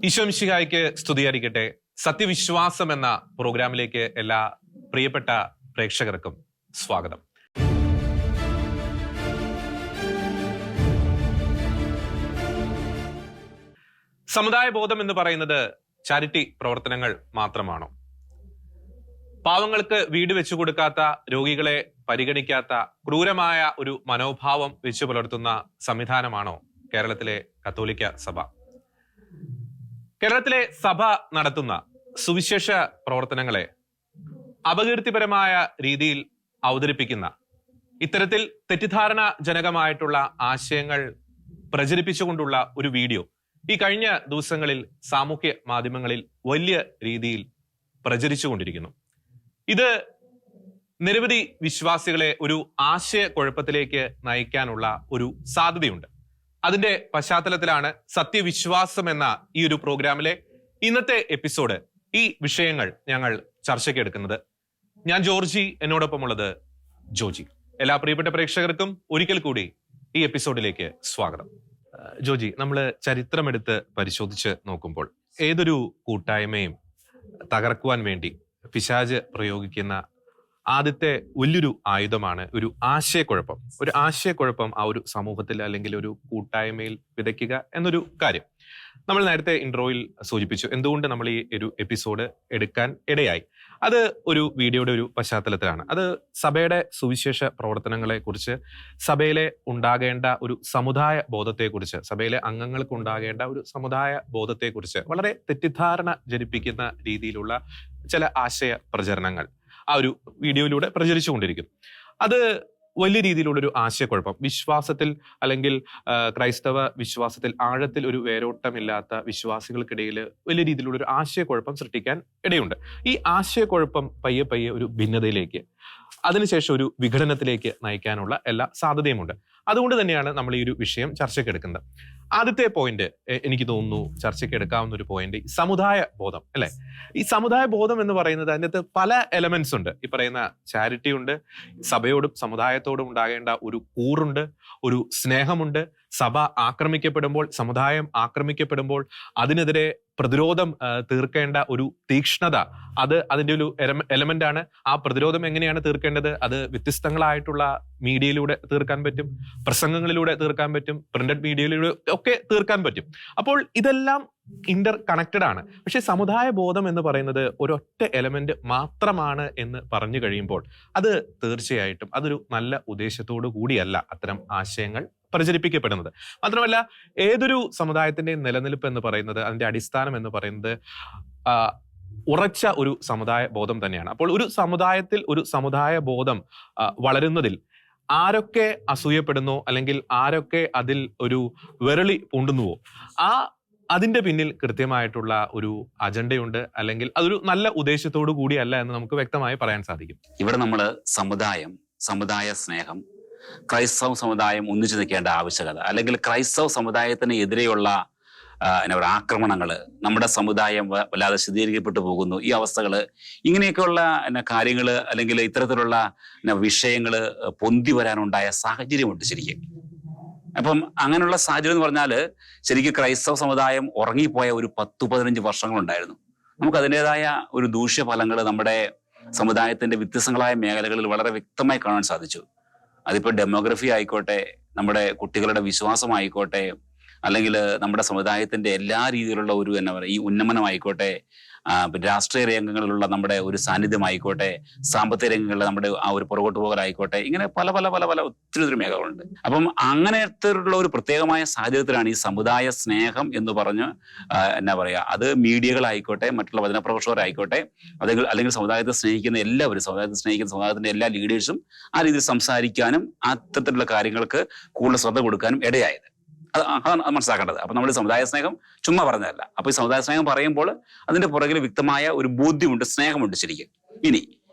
ഈശോമിശിഹായ്ക്ക് സ്തുതിയായിരിക്കട്ടെ. സത്യവിശ്വാസം എന്ന പ്രോഗ്രാമിലേക്ക് എല്ലാ പ്രിയപ്പെട്ട പ്രേക്ഷകർക്കും സ്വാഗതം. സമുദായ ബോധം എന്ന് പറയുന്നത് ചാരിറ്റി പ്രവർത്തനങ്ങൾ മാത്രമാണോ? പാവങ്ങൾക്ക് വീട് വെച്ചു കൊടുക്കാത്ത, രോഗികളെ പരിഗണിക്കാത്ത ക്രൂരമായ ഒരു മനോഭാവം വെച്ചു പുലർത്തുന്ന സംവിധാനമാണോ കേരളത്തിലെ കത്തോലിക്ക സഭ? കേരളത്തിലെ സഭ നടത്തുന്ന സുവിശേഷ പ്രവർത്തനങ്ങളെ അപകീർത്തിപരമായ രീതിയിൽ അവതരിപ്പിക്കുന്ന, ഇത്തരത്തിൽ തെറ്റിദ്ധാരണജനകമായിട്ടുള്ള ആശയങ്ങൾ പ്രചരിപ്പിച്ചുകൊണ്ടുള്ള ഒരു വീഡിയോ ഈ കഴിഞ്ഞ ദിവസങ്ങളിൽ സാമൂഹ്യ മാധ്യമങ്ങളിൽ വലിയ രീതിയിൽ പ്രചരിച്ചുകൊണ്ടിരിക്കുന്നു. ഇത് നിരവധി വിശ്വാസികളെ ഒരു ആശയക്കുഴപ്പത്തിലേക്ക് നയിക്കാനുള്ള ഒരു സാധ്യതയുണ്ട്. അതിന്റെ പശ്ചാത്തലത്തിലാണ് സത്യവിശ്വാസം എന്ന ഈ ഒരു പ്രോഗ്രാമിലെ ഇന്നത്തെ എപ്പിസോഡ് ഈ വിഷയങ്ങൾ ഞങ്ങൾ ചർച്ചയ്ക്ക് എടുക്കുന്നത്. ഞാൻ ജോർജി, എന്നോടൊപ്പമുള്ളത് ജോജി. എല്ലാ പ്രിയപ്പെട്ട പ്രേക്ഷകർക്കും ഒരിക്കൽ കൂടി ഈ എപ്പിസോഡിലേക്ക് സ്വാഗതം. ജോജി, നമ്മൾ ചരിത്രമെടുത്ത് പരിശോധിച്ച് നോക്കുമ്പോൾ ഏതൊരു കൂട്ടായ്മയും തകർക്കുവാൻ വേണ്ടി പിശാച് പ്രയോഗിക്കുന്ന ആദ്യത്തെ വലിയൊരു ആയുധമാണ് ഒരു ആശയക്കുഴപ്പം. ഒരു ആശയക്കുഴപ്പം ആ ഒരു സമൂഹത്തിൽ അല്ലെങ്കിൽ ഒരു കൂട്ടായ്മയിൽ വിതയ്ക്കുക എന്നൊരു കാര്യം നമ്മൾ നേരത്തെ ഇൻട്രോയിൽ സൂചിപ്പിച്ചു. എന്തുകൊണ്ട് നമ്മൾ ഈ ഒരു എപ്പിസോഡ് എടുക്കാൻ ഇടയായി? അത് ഒരു വീഡിയോയുടെ ഒരു പശ്ചാത്തലത്തിലാണ്. അത് സഭയുടെ സുവിശേഷ പ്രവർത്തനങ്ങളെ കുറിച്ച്, സഭയിലെ ഉണ്ടാകേണ്ട ഒരു സമുദായ ബോധത്തെക്കുറിച്ച്, സഭയിലെ അംഗങ്ങൾക്ക് ഉണ്ടാകേണ്ട ഒരു സമുദായ ബോധത്തെക്കുറിച്ച് വളരെ തെറ്റിദ്ധാരണ ജനിപ്പിക്കുന്ന രീതിയിലുള്ള ചില ആശയ പ്രചരണങ്ങൾ ആ ഒരു വീഡിയോയിലൂടെ പ്രചരിച്ചുകൊണ്ടിരിക്കും. അത് വലിയ രീതിയിലുള്ളൊരു ആശയക്കുഴപ്പം, വിശ്വാസത്തിൽ അല്ലെങ്കിൽ ക്രൈസ്തവ വിശ്വാസത്തിൽ ആഴത്തിൽ ഒരു വേരോട്ടമില്ലാത്ത വിശ്വാസികൾക്കിടയിൽ വലിയ രീതിയിലുള്ളൊരു ആശയക്കുഴപ്പം സൃഷ്ടിക്കാൻ ഇടയുണ്ട്. ഈ ആശയക്കുഴപ്പം പയ്യെ പയ്യെ ഒരു ഭിന്നതയിലേക്ക്, അതിനുശേഷം ഒരു വിഘടനത്തിലേക്ക് നയിക്കാനുള്ള എല്ലാ സാധ്യതയുമുണ്ട്. അതുകൊണ്ട് തന്നെയാണ് നമ്മൾ ഈ ഒരു വിഷയം ചർച്ചയ്ക്ക് എടുക്കുന്നത്. ആദ്യത്തെ പോയിന്റ് എനിക്ക് തോന്നുന്നു ചർച്ചയ്ക്ക് എടുക്കാവുന്ന ഒരു പോയിന്റ് സമുദായ ബോധം, അല്ലെ? ഈ സമുദായ ബോധം എന്ന് പറയുന്നത് അതിനകത്ത് പല എലമെന്റ്സ് ഉണ്ട്. ഈ പറയുന്ന ചാരിറ്റി ഉണ്ട്, സഭയോടും സമുദായത്തോടും ഉണ്ടാകേണ്ട ഒരു കൂറുണ്ട്, ഒരു സ്നേഹമുണ്ട്. സഭ ആക്രമിക്കപ്പെടുമ്പോൾ, സമുദായം ആക്രമിക്കപ്പെടുമ്പോൾ അതിനെതിരെ പ്രതിരോധം തീർക്കേണ്ട ഒരു തീക്ഷ്ണത, അത് അതിൻ്റെ ഒരു എലമെന്റ് ആണ്. ആ പ്രതിരോധം എങ്ങനെയാണ് തീർക്കേണ്ടത്? അത് വ്യത്യസ്തങ്ങളായിട്ടുള്ള മീഡിയയിലൂടെ തീർക്കാൻ പറ്റും, പ്രസംഗങ്ങളിലൂടെ തീർക്കാൻ പറ്റും, പ്രിന്റഡ് മീഡിയയിലൂടെ ഒക്കെ തീർക്കാൻ പറ്റും. അപ്പോൾ ഇതെല്ലാം ഇന്റർ കണക്റ്റഡ് ആണ്. പക്ഷെ സമുദായ ബോധം എന്ന് പറയുന്നത് ഒരൊറ്റ എലമെന്റ് മാത്രമാണ് എന്ന് പറഞ്ഞു കഴിയുമ്പോൾ അത് തീർച്ചയായിട്ടും അതൊരു നല്ല ഉദ്ദേശത്തോടു കൂടിയല്ല അത്തരം ആശയങ്ങൾ പ്രചരിപ്പിക്കപ്പെടുന്നത്. മാത്രമല്ല, ഏതൊരു സമുദായത്തിന്റെയും നിലനിൽപ്പ് എന്ന് പറയുന്നത്, അതിന്റെ അടിസ്ഥാനം എന്ന് പറയുന്നത് ഉറച്ച ഒരു സമുദായ ബോധം തന്നെയാണ്. അപ്പോൾ ഒരു സമുദായത്തിൽ ഒരു സമുദായ ബോധം വളരുന്നതിൽ ആരൊക്കെ അസൂയപ്പെടുന്നോ അല്ലെങ്കിൽ ആരൊക്കെ അതിൽ ഒരു വിരളി പൂണ്ടുന്നുവോ അതിന്റെ പിന്നിൽ കൃത്യമായിട്ടുള്ള ഒരു അജണ്ടയുണ്ട്, അല്ലെങ്കിൽ അതൊരു നല്ല ഉദ്ദേശത്തോടു കൂടിയല്ല എന്ന് നമുക്ക് വ്യക്തമായി പറയാൻ സാധിക്കും. ഇവിടെ നമ്മൾ സമുദായ സ്നേഹം, ക്രൈസ്തവ സമുദായം ഒന്നിച്ചു നിൽക്കേണ്ട ആവശ്യകത, അല്ലെങ്കിൽ ക്രൈസ്തവ സമുദായത്തിന് എതിരെയുള്ള ആക്രമണങ്ങൾ, നമ്മുടെ സമുദായം വല്ലാതെ ശുദ്ധീകരിക്കപ്പെട്ടു പോകുന്നു, ഈ അവസ്ഥകൾ, ഇങ്ങനെയൊക്കെയുള്ള കാര്യങ്ങൾ അല്ലെങ്കിൽ ഇത്തരത്തിലുള്ള വിഷയങ്ങൾ പൊന്തി വരാനുണ്ടായ സാഹചര്യമുണ്ട് ശരിക്കും. അപ്പം അങ്ങനെയുള്ള സാഹചര്യം എന്ന് പറഞ്ഞാൽ ശരിക്കും ക്രൈസ്തവ സമുദായം ഉറങ്ങിപ്പോയ ഒരു 10-15 വർഷങ്ങളുണ്ടായിരുന്നു. നമുക്ക് അതിൻ്റെതായ ഒരു ദൂഷ്യഫലങ്ങൾ നമ്മുടെ സമുദായത്തിന്റെ വ്യത്യസ്തങ്ങളായ മേഖലകളിൽ വളരെ വ്യക്തമായി കാണാൻ സാധിച്ചു. അതിപ്പോൾ ഡെമോഗ്രഫി ആയിക്കോട്ടെ, നമ്മുടെ കുട്ടികളുടെ വിശ്വാസമായിക്കോട്ടെ, അല്ലെങ്കിൽ നമ്മുടെ സമുദായത്തിന്റെ എല്ലാ രീതിയിലുള്ള ഒരു ഈ ഉന്നമനമായിക്കോട്ടെ, രാഷ്ട്രീയ രംഗങ്ങളിലുള്ള നമ്മുടെ ഒരു സാന്നിധ്യമായിക്കോട്ടെ, സാമ്പത്തിക രംഗങ്ങളിൽ നമ്മുടെ ആ ഒരു പുറകോട്ട് പോകലായിക്കോട്ടെ, ഇങ്ങനെ പല പല പല പല ഒത്തിരി മേഖലകളുണ്ട്. അപ്പം അങ്ങനത്തെ ഒരു പ്രത്യേകമായ സാഹചര്യത്തിലാണ് ഈ സമുദായ സ്നേഹം എന്ന് പറഞ്ഞ് അത് മീഡിയകളായിക്കോട്ടെ, മറ്റുള്ള വചനപ്രവർത്തകരായിക്കോട്ടെ, അല്ലെങ്കിൽ സമുദായത്തെ സ്നേഹിക്കുന്ന എല്ലാവരും, സമുദായത്തിന്റെ എല്ലാ ലീഡേഴ്സും ആ രീതിയിൽ സംസാരിക്കാനും അത്തരത്തിലുള്ള കാര്യങ്ങൾക്ക് കൂടുതൽ ശ്രദ്ധ കൊടുക്കാനും ഇടയായത്. അതാണ് മനസ്സിലാക്കേണ്ടത്. അപ്പൊ നമ്മൾ സമുദായ സ്നേഹം ചുമ്മാ പറഞ്ഞതല്ല. അപ്പൊ ഈ സമുദായ സ്നേഹം പറയുമ്പോൾ അതിന്റെ പുറകിൽ വ്യക്തമായ ഒരു ബോധ്യമുണ്ട്, സ്നേഹമുണ്ട് ശരിക്കും. ഇനി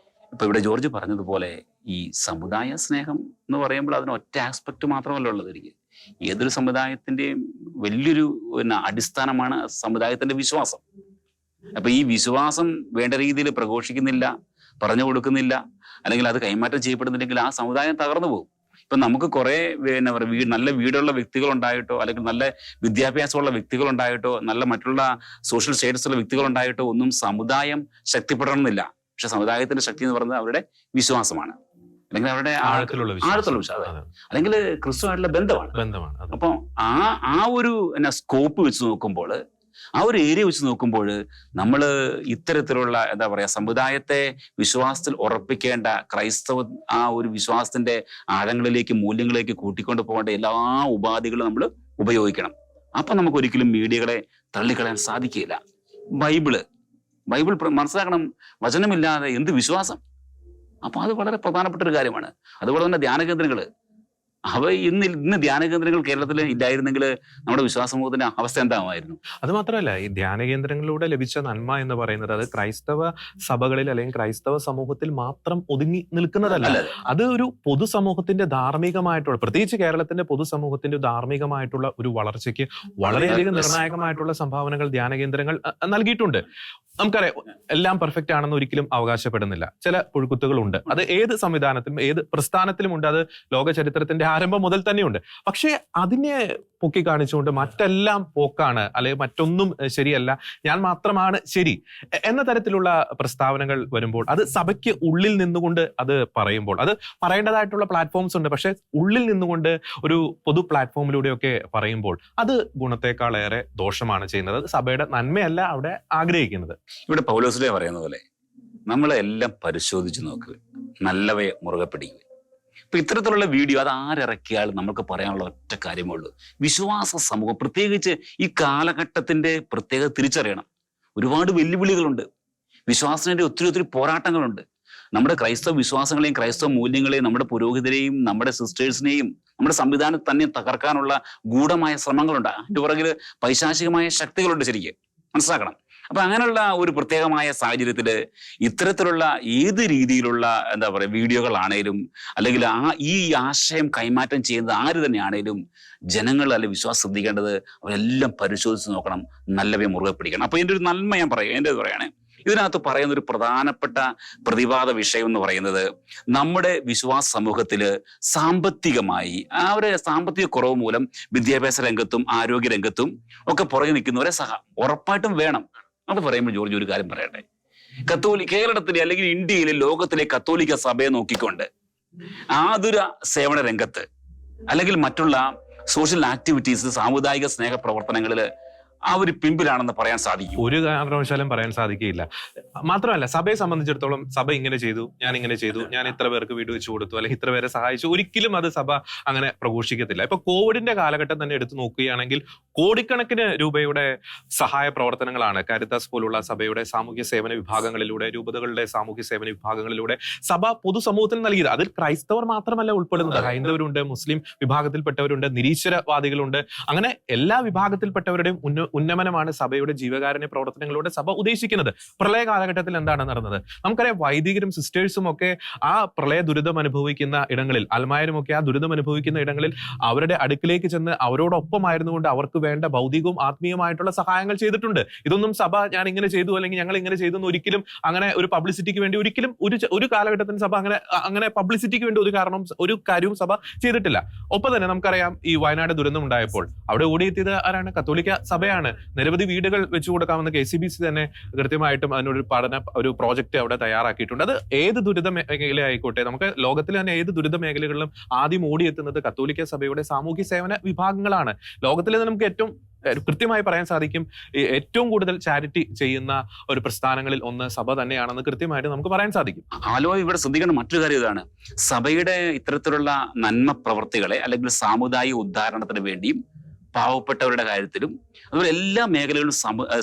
ഇപ്പൊ ഇവിടെ ജോർജ് പറഞ്ഞതുപോലെ ഈ സമുദായ സ്നേഹം എന്ന് പറയുമ്പോൾ അതിന് ഒറ്റ ആസ്പെക്ട് മാത്രമല്ല ഉള്ളത്. എനിക്ക് ഏതൊരു സമുദായത്തിന്റെയും വലിയൊരു അടിസ്ഥാനമാണ് സമുദായത്തിന്റെ വിശ്വാസം. അപ്പൊ ഈ വിശ്വാസം വേണ്ട രീതിയിൽ പ്രഘോഷിക്കുന്നില്ല, പറഞ്ഞു കൊടുക്കുന്നില്ല, അല്ലെങ്കിൽ അത് കൈമാറ്റം ചെയ്യപ്പെടുന്നില്ലെങ്കിൽ ആ സമുദായം തകർന്നു പോകും. ഇപ്പൊ നമുക്ക് കുറെ എന്നാ പറയുക നല്ല വീടുള്ള വ്യക്തികൾ ഉണ്ടായിട്ടോ, അല്ലെങ്കിൽ നല്ല വിദ്യാഭ്യാസമുള്ള വ്യക്തികൾ ഉണ്ടായിട്ടോ, നല്ല മറ്റുള്ള സോഷ്യൽ സ്റ്റേറ്റസുള്ള വ്യക്തികൾ ഉണ്ടായിട്ടോ ഒന്നും സമുദായം ശക്തിപ്പെടണമെന്നില്ല. പക്ഷെ സമുദായത്തിന്റെ ശക്തി എന്ന് പറയുന്നത് അവരുടെ വിശ്വാസമാണ്, അല്ലെങ്കിൽ അവരുടെ ആഴത്തിലുള്ള വിശ്വാസം, അല്ലെങ്കിൽ ക്രിസ്തുവായിട്ടുള്ള ബന്ധമാണ്. അപ്പൊ ആ ഒരു സ്കോപ്പ് വെച്ച് നോക്കുമ്പോൾ, ആ ഒരു ഏരിയ വെച്ച് നോക്കുമ്പോൾ നമ്മൾ ഇത്തരത്തിലുള്ള എന്താ പറയാ സമുദായത്തെ വിശ്വാസത്തിൽ ഉറപ്പിക്കേണ്ട ക്രൈസ്തവ ആ ഒരു വിശ്വാസത്തിന്റെ ആഴങ്ങളിലേക്ക്, മൂല്യങ്ങളിലേക്ക് കൂട്ടിക്കൊണ്ട് പോകേണ്ട എല്ലാ ഉപാധികളും നമ്മൾ ഉപയോഗിക്കണം. അപ്പൊ നമുക്ക് ഒരിക്കലും മീഡിയകളെ തള്ളിക്കളയാൻ സാധിക്കില്ല. ബൈബിൾ മനസ്സിലാക്കണം. വചനമില്ലാതെ എന്ത് വിശ്വാസം? അപ്പൊ അത് വളരെ പ്രധാനപ്പെട്ട ഒരു കാര്യമാണ്. അതുപോലെ തന്നെ ധ്യാന കേന്ദ്രങ്ങള്, അവ ഇന്ന് ധ്യാന കേന്ദ്രങ്ങൾ കേരളത്തിൽ ഇല്ലായിരുന്നെങ്കിൽ നമ്മുടെ വിശ്വാസ സമൂഹത്തിന്റെ അവസ്ഥ എന്താകുമായിരുന്നു? അത് മാത്രമല്ല, ഈ ധ്യാന കേന്ദ്രങ്ങളിലൂടെ ലഭിച്ച നന്മ എന്ന് പറയുന്നത് അത് ക്രൈസ്തവ സഭകളിൽ അല്ലെങ്കിൽ ക്രൈസ്തവ സമൂഹത്തിൽ മാത്രം ഒതുങ്ങി നിൽക്കുന്നതല്ല. അത് ഒരു പൊതുസമൂഹത്തിന്റെ ധാർമ്മികമായിട്ടുള്ള, പ്രത്യേകിച്ച് കേരളത്തിന്റെ പൊതുസമൂഹത്തിന്റെ ധാർമ്മികമായിട്ടുള്ള ഒരു വളർച്ചയ്ക്ക് വളരെയധികം നിർണായകമായിട്ടുള്ള സംഭാവനകൾ ധ്യാന കേന്ദ്രങ്ങൾ നൽകിയിട്ടുണ്ട്. നമുക്കറിയാം, എല്ലാം പെർഫെക്റ്റ് ആണെന്ന് ഒരിക്കലും അവകാശപ്പെടുന്നില്ല. ചില പുഴുക്കുത്തുകളുണ്ട്. അത് ഏത് സംവിധാനത്തിലും ഏത് പ്രസ്ഥാനത്തിലുമുണ്ട്. അത് ലോക ചരിത്രത്തിന്റെ ആരംഭം മുതൽ തന്നെയുണ്ട്. പക്ഷേ അതിനെ പൊക്കി കാണിച്ചുകൊണ്ട് മറ്റെല്ലാം പോക്കാണ്, അല്ലെങ്കിൽ മറ്റൊന്നും ശരിയല്ല, ഞാൻ മാത്രമാണ് ശരി എന്ന തരത്തിലുള്ള പ്രസ്താവനകൾ വരുമ്പോൾ, അത് സഭയ്ക്ക് ഉള്ളിൽ നിന്നുകൊണ്ട് അത് പറയുമ്പോൾ, അത് പറയേണ്ടതായിട്ടുള്ള പ്ലാറ്റ്ഫോംസ് ഉണ്ട്, പക്ഷെ ഉള്ളിൽ നിന്നുകൊണ്ട് ഒരു പൊതു പ്ലാറ്റ്ഫോമിലൂടെയൊക്കെ പറയുമ്പോൾ അത് ഗുണത്തെക്കാളേറെ ദോഷമാണ് ചെയ്യുന്നത്. അത് സഭയുടെ നന്മയല്ല അവിടെ ആഗ്രഹിക്കുന്നത്. ഇവിടെ പൗലോസിലെ പറയുന്ന പോലെ നമ്മളെല്ലാം പരിശോധിച്ച് നോക്കുക, നല്ലവയെ മുറുകെ പിടിക്കുക. ഇപ്പൊ ഇത്തരത്തിലുള്ള വീഡിയോ അത് ആരിറക്കിയാലും നമുക്ക് പറയാനുള്ള ഒറ്റ കാര്യമേ ഉള്ളൂ, വിശ്വാസ സമൂഹം പ്രത്യേകിച്ച് ഈ കാലഘട്ടത്തിന്റെ പ്രത്യേകത തിരിച്ചറിയണം. ഒരുപാട് വെല്ലുവിളികളുണ്ട്, വിശ്വാസത്തിന്റെ ഒത്തിരി പോരാട്ടങ്ങളുണ്ട്. നമ്മുടെ ക്രൈസ്തവ വിശ്വാസങ്ങളെയും ക്രൈസ്തവ മൂല്യങ്ങളെയും നമ്മുടെ പുരോഹിതരെയും നമ്മുടെ സിസ്റ്റേഴ്സിനെയും നമ്മുടെ സംവിധാനത്തെ തന്നെ തകർക്കാനുള്ള ഗൂഢമായ ശ്രമങ്ങളുണ്ട്. അതിന്റെ പുറകില് പൈശാചികമായ ശക്തികളുണ്ട്, ശരിക്കും മനസ്സിലാക്കണം. അപ്പൊ അങ്ങനെയുള്ള ഒരു പ്രത്യേകമായ സാഹചര്യത്തില് ഇത്തരത്തിലുള്ള ഏത് രീതിയിലുള്ള എന്താ പറയുക വീഡിയോകളാണേലും, അല്ലെങ്കിൽ ഈ ആശയം കൈമാറ്റം ചെയ്യുന്നത് ആര് തന്നെയാണേലും, ജനങ്ങൾ അല്ലെങ്കിൽ വിശ്വാസം ശ്രദ്ധിക്കേണ്ടത് അവരെല്ലാം പരിശോധിച്ച് നോക്കണം, നല്ലവയെ മുറുകെ പിടിക്കണം. അപ്പൊ ഇതിന്റെ ഒരു നന്മ ഞാൻ പറയും, എൻ്റെ പറയാണ്, ഇതിനകത്ത് പറയുന്ന ഒരു പ്രധാനപ്പെട്ട പ്രതിവാദ വിഷയം എന്ന് പറയുന്നത്, നമ്മുടെ വിശ്വാസ സമൂഹത്തില് സാമ്പത്തികമായി ആ ഒരു സാമ്പത്തിക കുറവ് മൂലം വിദ്യാഭ്യാസ രംഗത്തും ആരോഗ്യ രംഗത്തും ഒക്കെ പുറകെ നിൽക്കുന്നവരെ ഉറപ്പായിട്ടും വേണം. അത് പറയുമ്പോൾ ജോർജ് ഒരു കാര്യം പറയട്ടെ, കേരളത്തിലെ അല്ലെങ്കിൽ ഇന്ത്യയിലെ ലോകത്തിലെ കത്തോലിക്ക സഭയെ നോക്കിക്കൊണ്ട് ആതുര സേവന രംഗത്ത് അല്ലെങ്കിൽ മറ്റുള്ള സോഷ്യൽ ആക്ടിവിറ്റീസ്, സാമുദായിക സ്നേഹ പ്രവർത്തനങ്ങളില് ആ ഒരു പിമ്പിലാണെന്ന് പറയാൻ സാധിക്കും? ഒരു കാരണവശാലും പറയാൻ സാധിക്കില്ല. മാത്രമല്ല, സഭയെ സംബന്ധിച്ചിടത്തോളം സഭ ഇങ്ങനെ ചെയ്തു, ഞാൻ ഇങ്ങനെ ചെയ്തു, ഞാൻ ഇത്ര പേർക്ക് വീട് വെച്ച് കൊടുത്തു, അല്ലെങ്കിൽ ഇത്ര പേരെ സഹായിച്ചു, ഒരിക്കലും അത് സഭ അങ്ങനെ പ്രഘോഷിക്കത്തില്ല. ഇപ്പൊ കോവിഡിന്റെ കാലഘട്ടം തന്നെ എടുത്തു നോക്കുകയാണെങ്കിൽ കോടിക്കണക്കിന് രൂപയുടെ സഹായ പ്രവർത്തനങ്ങളാണ് കാരിത്താസ് പോലുള്ള സഭയുടെ സാമൂഹ്യ സേവന വിഭാഗങ്ങളിലൂടെ, രൂപതകളുടെ സാമൂഹ്യ സേവന വിഭാഗങ്ങളിലൂടെ സഭ പൊതുസമൂഹത്തിന് നൽകിയത്. അതിൽ ക്രൈസ്തവർ മാത്രമല്ല ഉൾപ്പെടുന്നത്, ഹൈന്ദവരുണ്ട്, മുസ്ലിം വിഭാഗത്തിൽപ്പെട്ടവരുണ്ട്, നിരീശ്വരവാദികളുണ്ട്, അങ്ങനെ എല്ലാ വിഭാഗത്തിൽപ്പെട്ടവരുടെയും ഉന്നമനമാണ് സഭയുടെ ജീവകാരുണ്യ പ്രവർത്തനങ്ങളിലൂടെ സഭ ഉദ്ദേശിക്കുന്നത്. പ്രളയ കാലഘട്ടത്തിൽ എന്താണ് നടന്നത്? നമുക്കറിയാം, വൈദികരും സിസ്റ്റേഴ്സും ഒക്കെ ആ പ്രളയ ദുരിതം അനുഭവിക്കുന്ന ഇടങ്ങളിൽ, അൽമായരും ഒക്കെ ആ ദുരിതം അനുഭവിക്കുന്ന ഇടങ്ങളിൽ അവരുടെ അടുക്കിലേക്ക് ചെന്ന് അവരോടൊപ്പമായിരുന്നുകൊണ്ട് അവർക്ക് വേണ്ട ഭൗതികവും ആത്മീയമായിട്ടുള്ള സഹായങ്ങൾ ചെയ്തിട്ടുണ്ട്. ഇതൊന്നും സഭ ഞാൻ ഇങ്ങനെ ചെയ്തു അല്ലെങ്കിൽ ഞങ്ങൾ ഇങ്ങനെ ചെയ്തു എന്ന് ഒരിക്കലും, അങ്ങനെ ഒരു പബ്ലിസിറ്റിക്ക് വേണ്ടി ഒരിക്കലും ഒരു കാലഘട്ടത്തിന് സഭ അങ്ങനെ പബ്ലിസിറ്റിക്ക് വേണ്ടി ഒരു കാര്യവും സഭ ചെയ്തിട്ടില്ല. ഒപ്പം തന്നെ നമുക്കറിയാം, ഈ വയനാട് ദുരന്തം ഉണ്ടായപ്പോൾ അവിടെ ഓടിയെത്തിയത് ആരാണ്? കത്തോലിക്ക സഭയാണ്. നിരവധി വീടുകൾ വെച്ചു കൊടുക്കാമെന്ന് KCBC തന്നെ കൃത്യമായിട്ടും ഒരു പ്രോജക്റ്റ് അവിടെ തയ്യാറാക്കിയിട്ടുണ്ട്. അത് ഏത് ദുരിത മേഖലയായിക്കോട്ടെ, നമുക്ക് ലോകത്തിലെ തന്നെ ഏത് ദുരിത മേഖലകളിലും ആദ്യം ഓടിയെത്തുന്നത് കത്തോലിക്ക സഭയുടെ സാമൂഹ്യ സേവന വിഭാഗങ്ങളാണ്. ലോകത്തിലെ നമുക്ക് ഏറ്റവും കൃത്യമായി പറയാൻ സാധിക്കും, ഏറ്റവും കൂടുതൽ ചാരിറ്റി ചെയ്യുന്ന ഒരു പ്രസ്ഥാനങ്ങളിൽ ഒന്ന് സഭ തന്നെയാണെന്ന് കൃത്യമായിട്ട് നമുക്ക് പറയാൻ സാധിക്കും. ഇവിടെ ശ്രദ്ധിക്കേണ്ട മറ്റൊരു കാര്യം ഇതാണ്, സഭയുടെ ഇത്തരത്തിലുള്ള നന്മ പ്രവർത്തികളെ അല്ലെങ്കിൽ സാമുദായിക ഉദ്ധാരണത്തിന് വേണ്ടിയും പാവപ്പെട്ടവരുടെ കാര്യത്തിലും അതുപോലെ എല്ലാ മേഖലകളിലും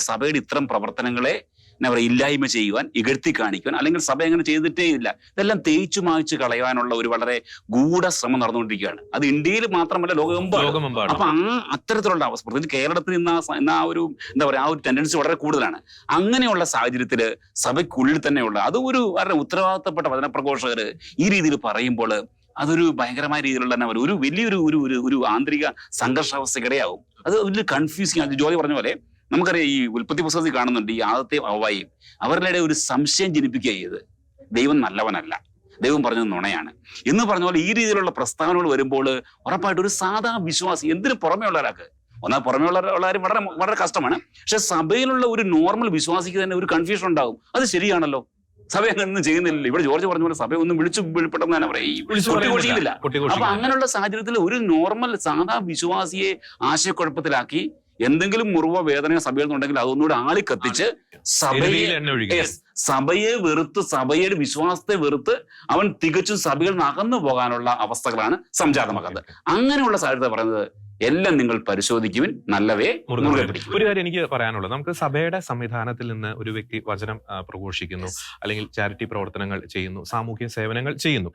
സഭയുടെ ഇത്തരം പ്രവർത്തനങ്ങളെ എന്താ പറയുക ഇല്ലായ്മ ചെയ്യുവാൻ, ഇകഴ്ത്തി കാണിക്കുവാൻ, അല്ലെങ്കിൽ സഭ അങ്ങനെ ചെയ്തിട്ടേ ഇല്ല, ഇതെല്ലാം തേച്ചു മായ്ച്ചു കളയാനുള്ള ഒരു വളരെ ഗൂഢശ്രമം നടന്നുകൊണ്ടിരിക്കുകയാണ്. അത് ഇന്ത്യയിൽ മാത്രമല്ല, ലോകമെമ്പാടും. അപ്പൊ അത്തരത്തിലുള്ള അവസ്ഥ, പ്രത്യേകിച്ച് കേരളത്തിൽ ഇന്ന് ആ ഒരു എന്താ പറയുക ആ ഒരു ടെൻഡൻസി വളരെ കൂടുതലാണ്. അങ്ങനെയുള്ള സാഹചര്യത്തിൽ സഭയ്ക്കുള്ളിൽ തന്നെയുള്ള അത് വളരെ ഉത്തരവാദിത്തപ്പെട്ട വചനപ്രഘോഷകർ ഈ രീതിയിൽ പറയുമ്പോൾ അതൊരു ഭയങ്കരമായ രീതിയിലുള്ള ഒരു വലിയൊരു ആന്തരിക സംഘർഷാവസ്ഥയ്ക്കിടയാവും. അത് വലിയ കൺഫ്യൂസിങ്. അത് ജോലി പറഞ്ഞ പോലെ നമുക്കറിയാം, ഈ ഉൽപ്പത്തി പുസ്തകത്തിൽ കാണുന്നുണ്ട്, ഈ ആദത്തെയും ഹവ്വായെയും അവരുടെ ഒരു സംശയം ജനിപ്പിക്കുക ചെയ്ത് ദൈവം നല്ലവനല്ല, ദൈവം പറഞ്ഞത് നുണയാണ് എന്ന് പറഞ്ഞ പോലെ ഈ രീതിയിലുള്ള പ്രസ്താവനകൾ വരുമ്പോൾ ഉറപ്പായിട്ട് ഒരു സാധാ വിശ്വാസി, എന്തിനു പുറമേ ഉള്ള ഒരാൾക്ക്, ഒന്നാൽ പുറമേ ഉള്ളവർ വളരെ വളരെ കഷ്ടമാണ്. പക്ഷെ സഭയിലുള്ള ഒരു നോർമൽ വിശ്വാസിക്ക് തന്നെ ഒരു കൺഫ്യൂഷൻ ഉണ്ടാവും. അത് ശരിയാണല്ലോ, സഭ അങ്ങനെയൊന്നും ചെയ്യുന്നില്ല. ഇവിടെ ജോർജ് പറഞ്ഞ പോലെ സഭ ഒന്നും വിളിച്ചു വീഴ്പ്പെട്ടെന്ന് തന്നെ പറയില്ല. അപ്പൊ അങ്ങനെയുള്ള സാഹചര്യത്തിൽ ഒരു നോർമൽ സാധാ വിശ്വാസിയെ ആശയക്കുഴപ്പത്തിലാക്കി എന്തെങ്കിലും മുറിവോ വേദനയോ സഭയിൽ നിന്നുണ്ടെങ്കിൽ അതൊന്നുകൂടെ ആളിക്കത്തിച്ച് സഭയെ വെറുത്ത്, സഭയുടെ വിശ്വാസത്തെ വെറുത്ത് അവൻ തികച്ചും സഭയിൽ നിന്ന് അകന്നു പോകാനുള്ള അവസ്ഥകളാണ് സംജാതമാകുന്നത്. അങ്ങനെയുള്ള സാഹചര്യത്തെ പറയുന്നത് എല്ലാം നിങ്ങൾ പരിശോധിക്കുവിൻ, നല്ലവേ മുറുകെ പിടിക്കും. ഒരു കാര്യം എനിക്ക് പറയാനുള്ളത്, നമുക്ക് സഭയുടെ സംവിധാനത്തിൽ നിന്ന് ഒരു വ്യക്തി വചനം പ്രഘോഷിക്കുന്നു, അല്ലെങ്കിൽ ചാരിറ്റി പ്രവർത്തനങ്ങൾ ചെയ്യുന്നു, സാമൂഹ്യ സേവനങ്ങൾ ചെയ്യുന്നു.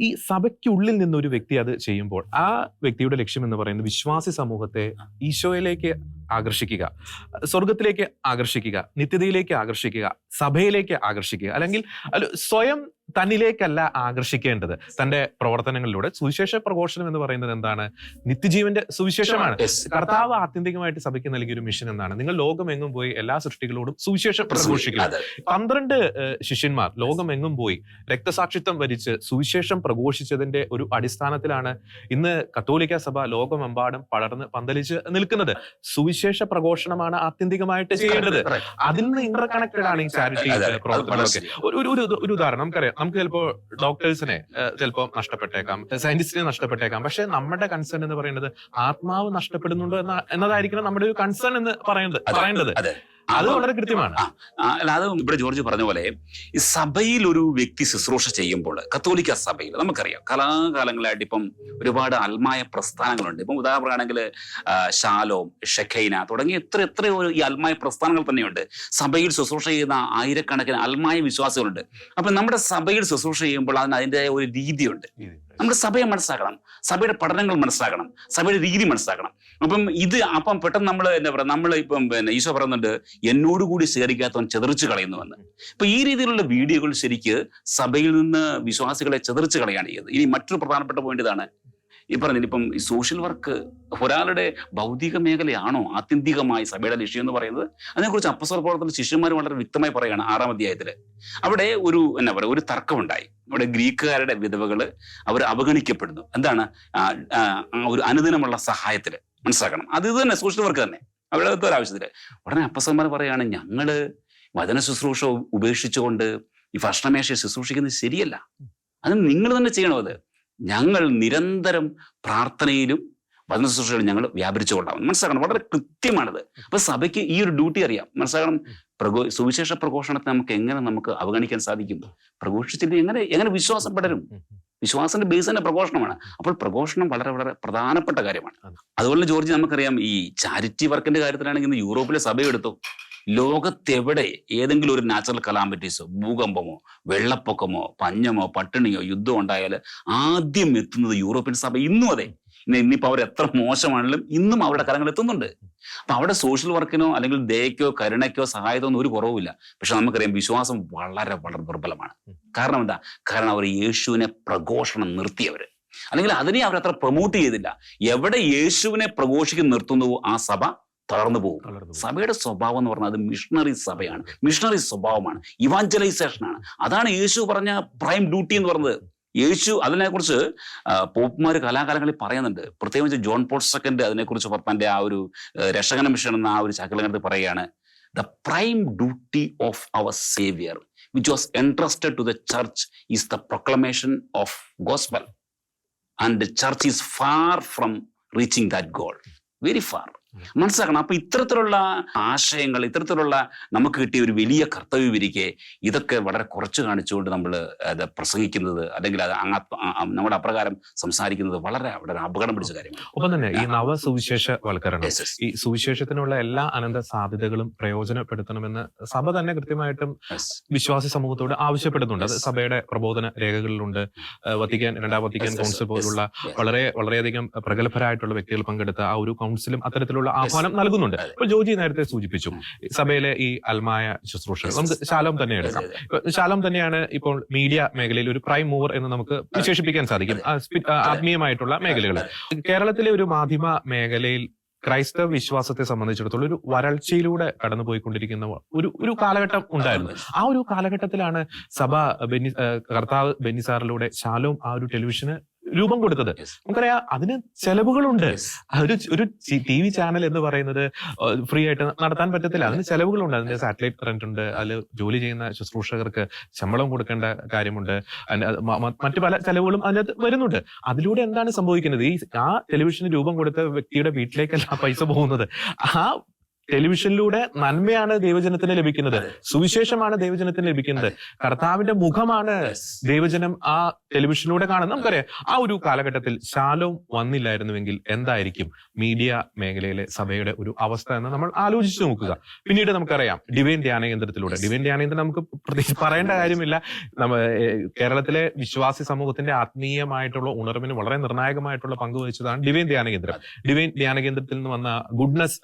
ഈ സഭയ്ക്കുള്ളിൽ നിന്ന് ഒരു വ്യക്തി അത് ചെയ്യുമ്പോൾ ആ വ്യക്തിയുടെ ലക്ഷ്യം എന്ന് പറയുന്നത് വിശ്വാസി സമൂഹത്തെ ഈശോയിലേക്ക് ആകർഷിക്കുക, സ്വർഗത്തിലേക്ക് ആകർഷിക്കുക, നിത്യതയിലേക്ക് ആകർഷിക്കുക, സഭയിലേക്ക് ആകർഷിക്കുക, അല്ലെങ്കിൽ സ്വയം തന്നിലേക്കല്ല ആകർഷിക്കേണ്ടത്. തന്റെ പ്രവർത്തനങ്ങളിലൂടെ സുവിശേഷ പ്രഘോഷണം എന്ന് പറയുന്നത് എന്താണ്? നിത്യജീവന്റെ സുവിശേഷമാണ്. കർത്താവ് ആത്യന്തികമായിട്ട് സഭയ്ക്ക് നൽകിയ ഒരു മിഷൻ എന്നാണ്, നിങ്ങൾ ലോകമെങ്ങും പോയി എല്ലാ സൃഷ്ടികളോടും സുവിശേഷം പ്രഘോഷിക്കുക. 12 ശിഷ്യന്മാർ ലോകമെങ്ങും പോയി രക്തസാക്ഷിത്വം വരിച്ച് സുവിശേഷം പ്രഘോഷിച്ചതിന്റെ ഒരു അടിസ്ഥാനത്തിലാണ് ഇന്ന് കത്തോലിക്ക സഭ ലോകമെമ്പാടും പടർന്ന് പന്തലിച്ച് നിൽക്കുന്നത്. സുവിശേഷ പ്രഘോഷണമാണ് ആത്യന്തികമായിട്ട് ചെയ്യേണ്ടത്. അതിൽ നിന്ന് ഇന്റർ കണക്റ്റഡ് ആണ് ഈ ചാരിറ്റി പ്രവർത്തനങ്ങളൊക്കെ. ഒരു ഉദാഹരണം നമുക്കറിയാം, നമുക്ക് ചിലപ്പോൾ ഡോക്ടേഴ്സിനെ ചിലപ്പോൾ നഷ്ടപ്പെട്ടേക്കാം, സയന്റിസ്റ്റിനെ നഷ്ടപ്പെട്ടേക്കാം. പക്ഷെ നമ്മുടെ കൺസേൺ എന്ന് പറയുന്നത് ആത്മാവ് നഷ്ടപ്പെടുന്നുണ്ടോ എന്നതായിരിക്കണം നമ്മുടെ ഒരു കൺസേൺ എന്ന് പറയേണ്ടത്. അത് വളരെ കൃത്യമാണ്. അത് ഇവിടെ ജോർജ് പറഞ്ഞ പോലെ ഈ സഭയിൽ ഒരു വ്യക്തി ശുശ്രൂഷ ചെയ്യുമ്പോൾ, കത്തോലിക്ക സഭയിൽ നമുക്കറിയാം കലാകാലങ്ങളായിട്ട് ഇപ്പം ഒരുപാട് അൽമായ പ്രസ്ഥാനങ്ങളുണ്ട്. ഇപ്പം ഉദാഹരണമാണെങ്കിൽ ഷാലോം, ഷെഖൈന തുടങ്ങിയ എത്രയോ ഈ അൽമായ പ്രസ്ഥാനങ്ങൾ തന്നെയുണ്ട്. സഭയിൽ ശുശ്രൂഷ ചെയ്യുന്ന ആയിരക്കണക്കിന് അൽമായ വിശ്വാസികളുണ്ട്. അപ്പൊ നമ്മുടെ സഭയിൽ ശുശ്രൂഷ ചെയ്യുമ്പോൾ അതിൻ്റെതായ ഒരു രീതിയുണ്ട്. നമ്മുടെ സഭയെ മനസ്സിലാക്കണം, സഭയുടെ പഠനങ്ങൾ മനസ്സിലാക്കണം, സഭയുടെ രീതി മനസ്സിലാക്കണം. അപ്പം പെട്ടെന്ന് നമ്മൾ എന്താ പറയുക, നമ്മളിപ്പം ഈശോ പറയുന്നുണ്ട് എന്നോടുകൂടി സ്വീകരിക്കാത്തവൻ ചെതറിച്ചു കളയുന്നുവെന്ന്. ഇപ്പൊ ഈ രീതിയിലുള്ള വീഡിയോകൾ ശരിക്ക് സഭയിൽ നിന്ന് വിശ്വാസികളെ ചെതറിച്ചു കളയാണ് ചെയ്തത്. ഇനി മറ്റൊരു പ്രധാനപ്പെട്ട പോയിന്റ് ഇതാണ്, ഈ പറഞ്ഞിപ്പം ഈ സോഷ്യൽ വർക്ക് ഒരാളുടെ ഭൗതിക മേഖലയാണോ ആത്യന്തികമായി സഭയുടെ ലക്ഷ്യം എന്ന് പറയുന്നത്? അതിനെക്കുറിച്ച് അപ്പസ്തല പ്രവർത്തന ശിഷ്യന്മാർ വളരെ വ്യക്തമായി പറയുകയാണ് 6-ാം അധ്യായത്തില്. അവിടെ ഒരു തർക്കമുണ്ടായി. അവിടെ ഗ്രീക്കുകാരുടെ വിധവകള് അവർ അവഗണിക്കപ്പെടുന്നു. എന്താണ്? ഒരു അനുദിനമുള്ള സഹായത്തില് മനസ്സിലാക്കണം. അത് ഇത് തന്നെ സോഷ്യൽ വർക്ക് തന്നെ അവരുടെ ഒരാവശ്യത്തില്. ഉടനെ അപ്പസ്തലന്മാർ പറയാണ്, ഞങ്ങള് വചന ശുശ്രൂഷ ഉപേക്ഷിച്ചുകൊണ്ട് ഈ ഭക്ഷണമേശ ശുശ്രൂഷിക്കുന്നത് ശരിയല്ല, അത് നിങ്ങൾ തന്നെ ചെയ്യണം. അത് ഞങ്ങൾ നിരന്തരം പ്രാർത്ഥനയിലും വചന ശുശ്രൂഷയിലും ഞങ്ങൾ വ്യാപരിച്ചുകൊണ്ടാവും. മനസ്സിലാക്കണം, വളരെ കൃത്യമാണത്. അപ്പൊ സഭയ്ക്ക് ഈ ഒരു ഡ്യൂട്ടി അറിയാം. മനസ്സിലാക്കണം, സുവിശേഷ പ്രഘോഷണത്തെ നമുക്ക് അവഗണിക്കാൻ സാധിക്കും? പ്രഘോഷിച്ചിട്ട് എങ്ങനെ വിശ്വാസം പടരും? വിശ്വാസത്തിന്റെ ബേസ് തന്നെ പ്രഘോഷണമാണ്. അപ്പോൾ പ്രഘോഷണം വളരെ വളരെ പ്രധാനപ്പെട്ട കാര്യമാണ്. അതുപോലെ ജോർജ് നമുക്കറിയാം, ഈ ചാരിറ്റി വർക്കിന്റെ കാര്യത്തിലാണെങ്കിൽ ഇന്ന് യൂറോപ്പിലെ സഭയെടുത്തു, ലോകത്തെവിടെ ഏതെങ്കിലും ഒരു നാച്ചുറൽ കലാമിറ്റീസോ, ഭൂകമ്പമോ, വെള്ളപ്പൊക്കമോ, പഞ്ഞമോ, പട്ടിണിയോ, യുദ്ധമോ ഉണ്ടായാൽ ആദ്യം എത്തുന്നത് യൂറോപ്യൻ സഭ. ഇന്നും അതെ. ഇന്നിപ്പോ അവർ എത്ര മോശമാണെങ്കിലും ഇന്നും അവരുടെ കരങ്ങൾ എത്തുന്നുണ്ട്. അപ്പൊ അവിടെ സോഷ്യൽ വർക്കിനോ അല്ലെങ്കിൽ ദയക്കോ കരുണയ്ക്കോ സഹായത്തോ ഒന്നും ഒരു കുറവുമില്ല. പക്ഷെ നമുക്കറിയാം വിശ്വാസം വളരെ വളരെ ദുർബലമാണ്. കാരണം എന്താ? കാരണം അവർ യേശുവിനെ പ്രഘോഷണം നിർത്തിയവര്, അല്ലെങ്കിൽ അതിനെ അവരത്ര പ്രൊമോട്ട് ചെയ്തില്ല. എവിടെ യേശുവിനെ പ്രഘോഷിക്കാൻ നിർത്തുന്നുവോ ആ സഭ തളർന്നു പോകും. സഭയുടെ സ്വഭാവം എന്ന് പറഞ്ഞാൽ അത് മിഷണറി സഭയാണ്, മിഷണറി സ്വഭാവമാണ്, ഇവാഞ്ചലൈസേഷനാണ്. അതാണ് യേശു പറഞ്ഞ പ്രൈം ഡ്യൂട്ടി എന്ന് പറഞ്ഞത്. യേശു അതിനെക്കുറിച്ച് പോപ്പുമാർ കലാകാലങ്ങളിൽ പറയുന്നുണ്ട്. പ്രത്യേകിച്ച് ജോൺ പോൾ II അതിനെക്കുറിച്ച് തന്റെ ആ ഒരു രക്ഷകന മിഷൻ എന്ന ആ ഒരു ശകലങ്ങളിൽ പറയുകയാണ്, the prime duty of our saviour which was entrusted to the church is the proclamation of gospel and the church is far from reaching that goal, very far. മനസ്സിലാക്കണം. അപ്പൊ ഇത്തരത്തിലുള്ള ആശയങ്ങൾ, ഇത്തരത്തിലുള്ള നമുക്ക് കിട്ടിയ ഒരു വലിയ കർത്തവ്യവിരിക്കെ ഇതൊക്കെ വളരെ കുറച്ച് കാണിച്ചുകൊണ്ട് നമ്മൾ അത് പ്രസംഗിക്കുന്നത് അല്ലെങ്കിൽ അത് നമ്മുടെ അപ്രകാരം സംസാരിക്കുന്നത് വളരെ വളരെ അപകടം പിടിച്ച കാര്യമാണ്. ഒപ്പം തന്നെ ഈ നവസുവിശേഷവൽക്കരണം, ഈ സുവിശേഷത്തിനുള്ള എല്ലാ അനന്ത സാധ്യതകളും പ്രയോജനപ്പെടുത്തണമെന്ന് സഭ തന്നെ കൃത്യമായിട്ടും വിശ്വാസി സമൂഹത്തോട് ആവശ്യപ്പെടുന്നുണ്ട്. അത് സഭയുടെ പ്രബോധന രേഖകളിലുണ്ട്. രണ്ടാം വത്തിക്കാൻ കൗൺസിൽ പോലുള്ള വളരെയധികം പ്രഗത്ഭരായിട്ടുള്ള വ്യക്തികൾ പങ്കെടുത്ത ആ ഒരു കൗൺസിലും അത്തരത്തിലുള്ള ആഹ്വാനം നൽകുന്നുണ്ട്. ഇപ്പോൾ ജോജി നേരത്തെ സൂചിപ്പിച്ചു സഭയിലെ ഈ അൽമായ ശുശ്രൂഷകൾ. നമുക്ക് ശാലോം തന്നെ എടുക്കാം. ശാലോം തന്നെയാണ് ഇപ്പോൾ മീഡിയ മേഖലയിൽ ഒരു പ്രൈം മൂവർ എന്ന് നമുക്ക് വിശേഷിപ്പിക്കാൻ സാധിക്കും, ആത്മീയമായിട്ടുള്ള മേഖലകൾ. കേരളത്തിലെ ഒരു മാധ്യമ മേഖലയിൽ ക്രൈസ്തവ വിശ്വാസത്തെ സംബന്ധിച്ചിടത്തോളം ഒരു വരൾച്ചയിലൂടെ കടന്നുപോയിക്കൊണ്ടിരിക്കുന്ന ഒരു കാലഘട്ടം ഉണ്ടായിരുന്നു. ആ ഒരു കാലഘട്ടത്തിലാണ് സഭ കർത്താവ് ബെന്നിസാറിലൂടെ ശാലോം ആ ഒരു ടെലിവിഷന് രൂപം കൊടുത്തത്. നമുക്കറിയാം അതിന് ചെലവുകളുണ്ട്. ഒരു TV ചാനൽ എന്ന് പറയുന്നത് ഫ്രീ ആയിട്ട് നടത്താൻ പറ്റത്തില്ല. അതിന് ചെലവുകളുണ്ട്. അതിന്റെ സാറ്റലൈറ്റ് റെന്റ് ഉണ്ട്, അതിൽ ജോലി ചെയ്യുന്ന ശുശ്രൂഷകർക്ക് ശമ്പളം കൊടുക്കേണ്ട കാര്യമുണ്ട്, മറ്റു പല ചെലവുകളും അതിനകത്ത് വരുന്നുണ്ട്. അതിലൂടെ എന്താണ് സംഭവിക്കുന്നത്? ആ ടെലിവിഷന് രൂപം കൊടുത്ത വ്യക്തിയുടെ വീട്ടിലേക്കല്ല പൈസ പോകുന്നത്. ആ ടെലിവിഷനിലൂടെ നന്മയാണ് ദൈവജനത്തിന് ലഭിക്കുന്നത്, സുവിശേഷമാണ് ദൈവജനത്തിന് ലഭിക്കുന്നത്, കർത്താവിന്റെ മുഖമാണ് ദൈവജനം ആ ടെലിവിഷനിലൂടെ കാണുന്നത്. നമുക്കറിയാം ആ ഒരു കാലഘട്ടത്തിൽ ശാലോം വന്നില്ലായിരുന്നുവെങ്കിൽ എന്തായിരിക്കും മീഡിയ മേഖലയിലെ സഭയുടെ ഒരു അവസ്ഥ എന്ന് നമ്മൾ ആലോചിച്ച് നോക്കുക. പിന്നീട് നമുക്കറിയാം ഡിവൈൻ ധ്യാന കേന്ദ്രത്തിലൂടെ, ഡിവൈൻ ധ്യാന കേന്ദ്രം നമുക്ക് പ്രത്യേകിച്ച് പറയേണ്ട കാര്യമില്ല. കേരളത്തിലെ വിശ്വാസി സമൂഹത്തിന്റെ ആത്മീയമായിട്ടുള്ള ഉണർവിന് വളരെ നിർണായകമായിട്ടുള്ള പങ്ക് വഹിച്ചതാണ് ഡിവൈൻ ധ്യാന കേന്ദ്രം. ഡിവൈൻ ധ്യാന കേന്ദ്രത്തിൽ നിന്ന് വന്ന ഗുഡ്നസ്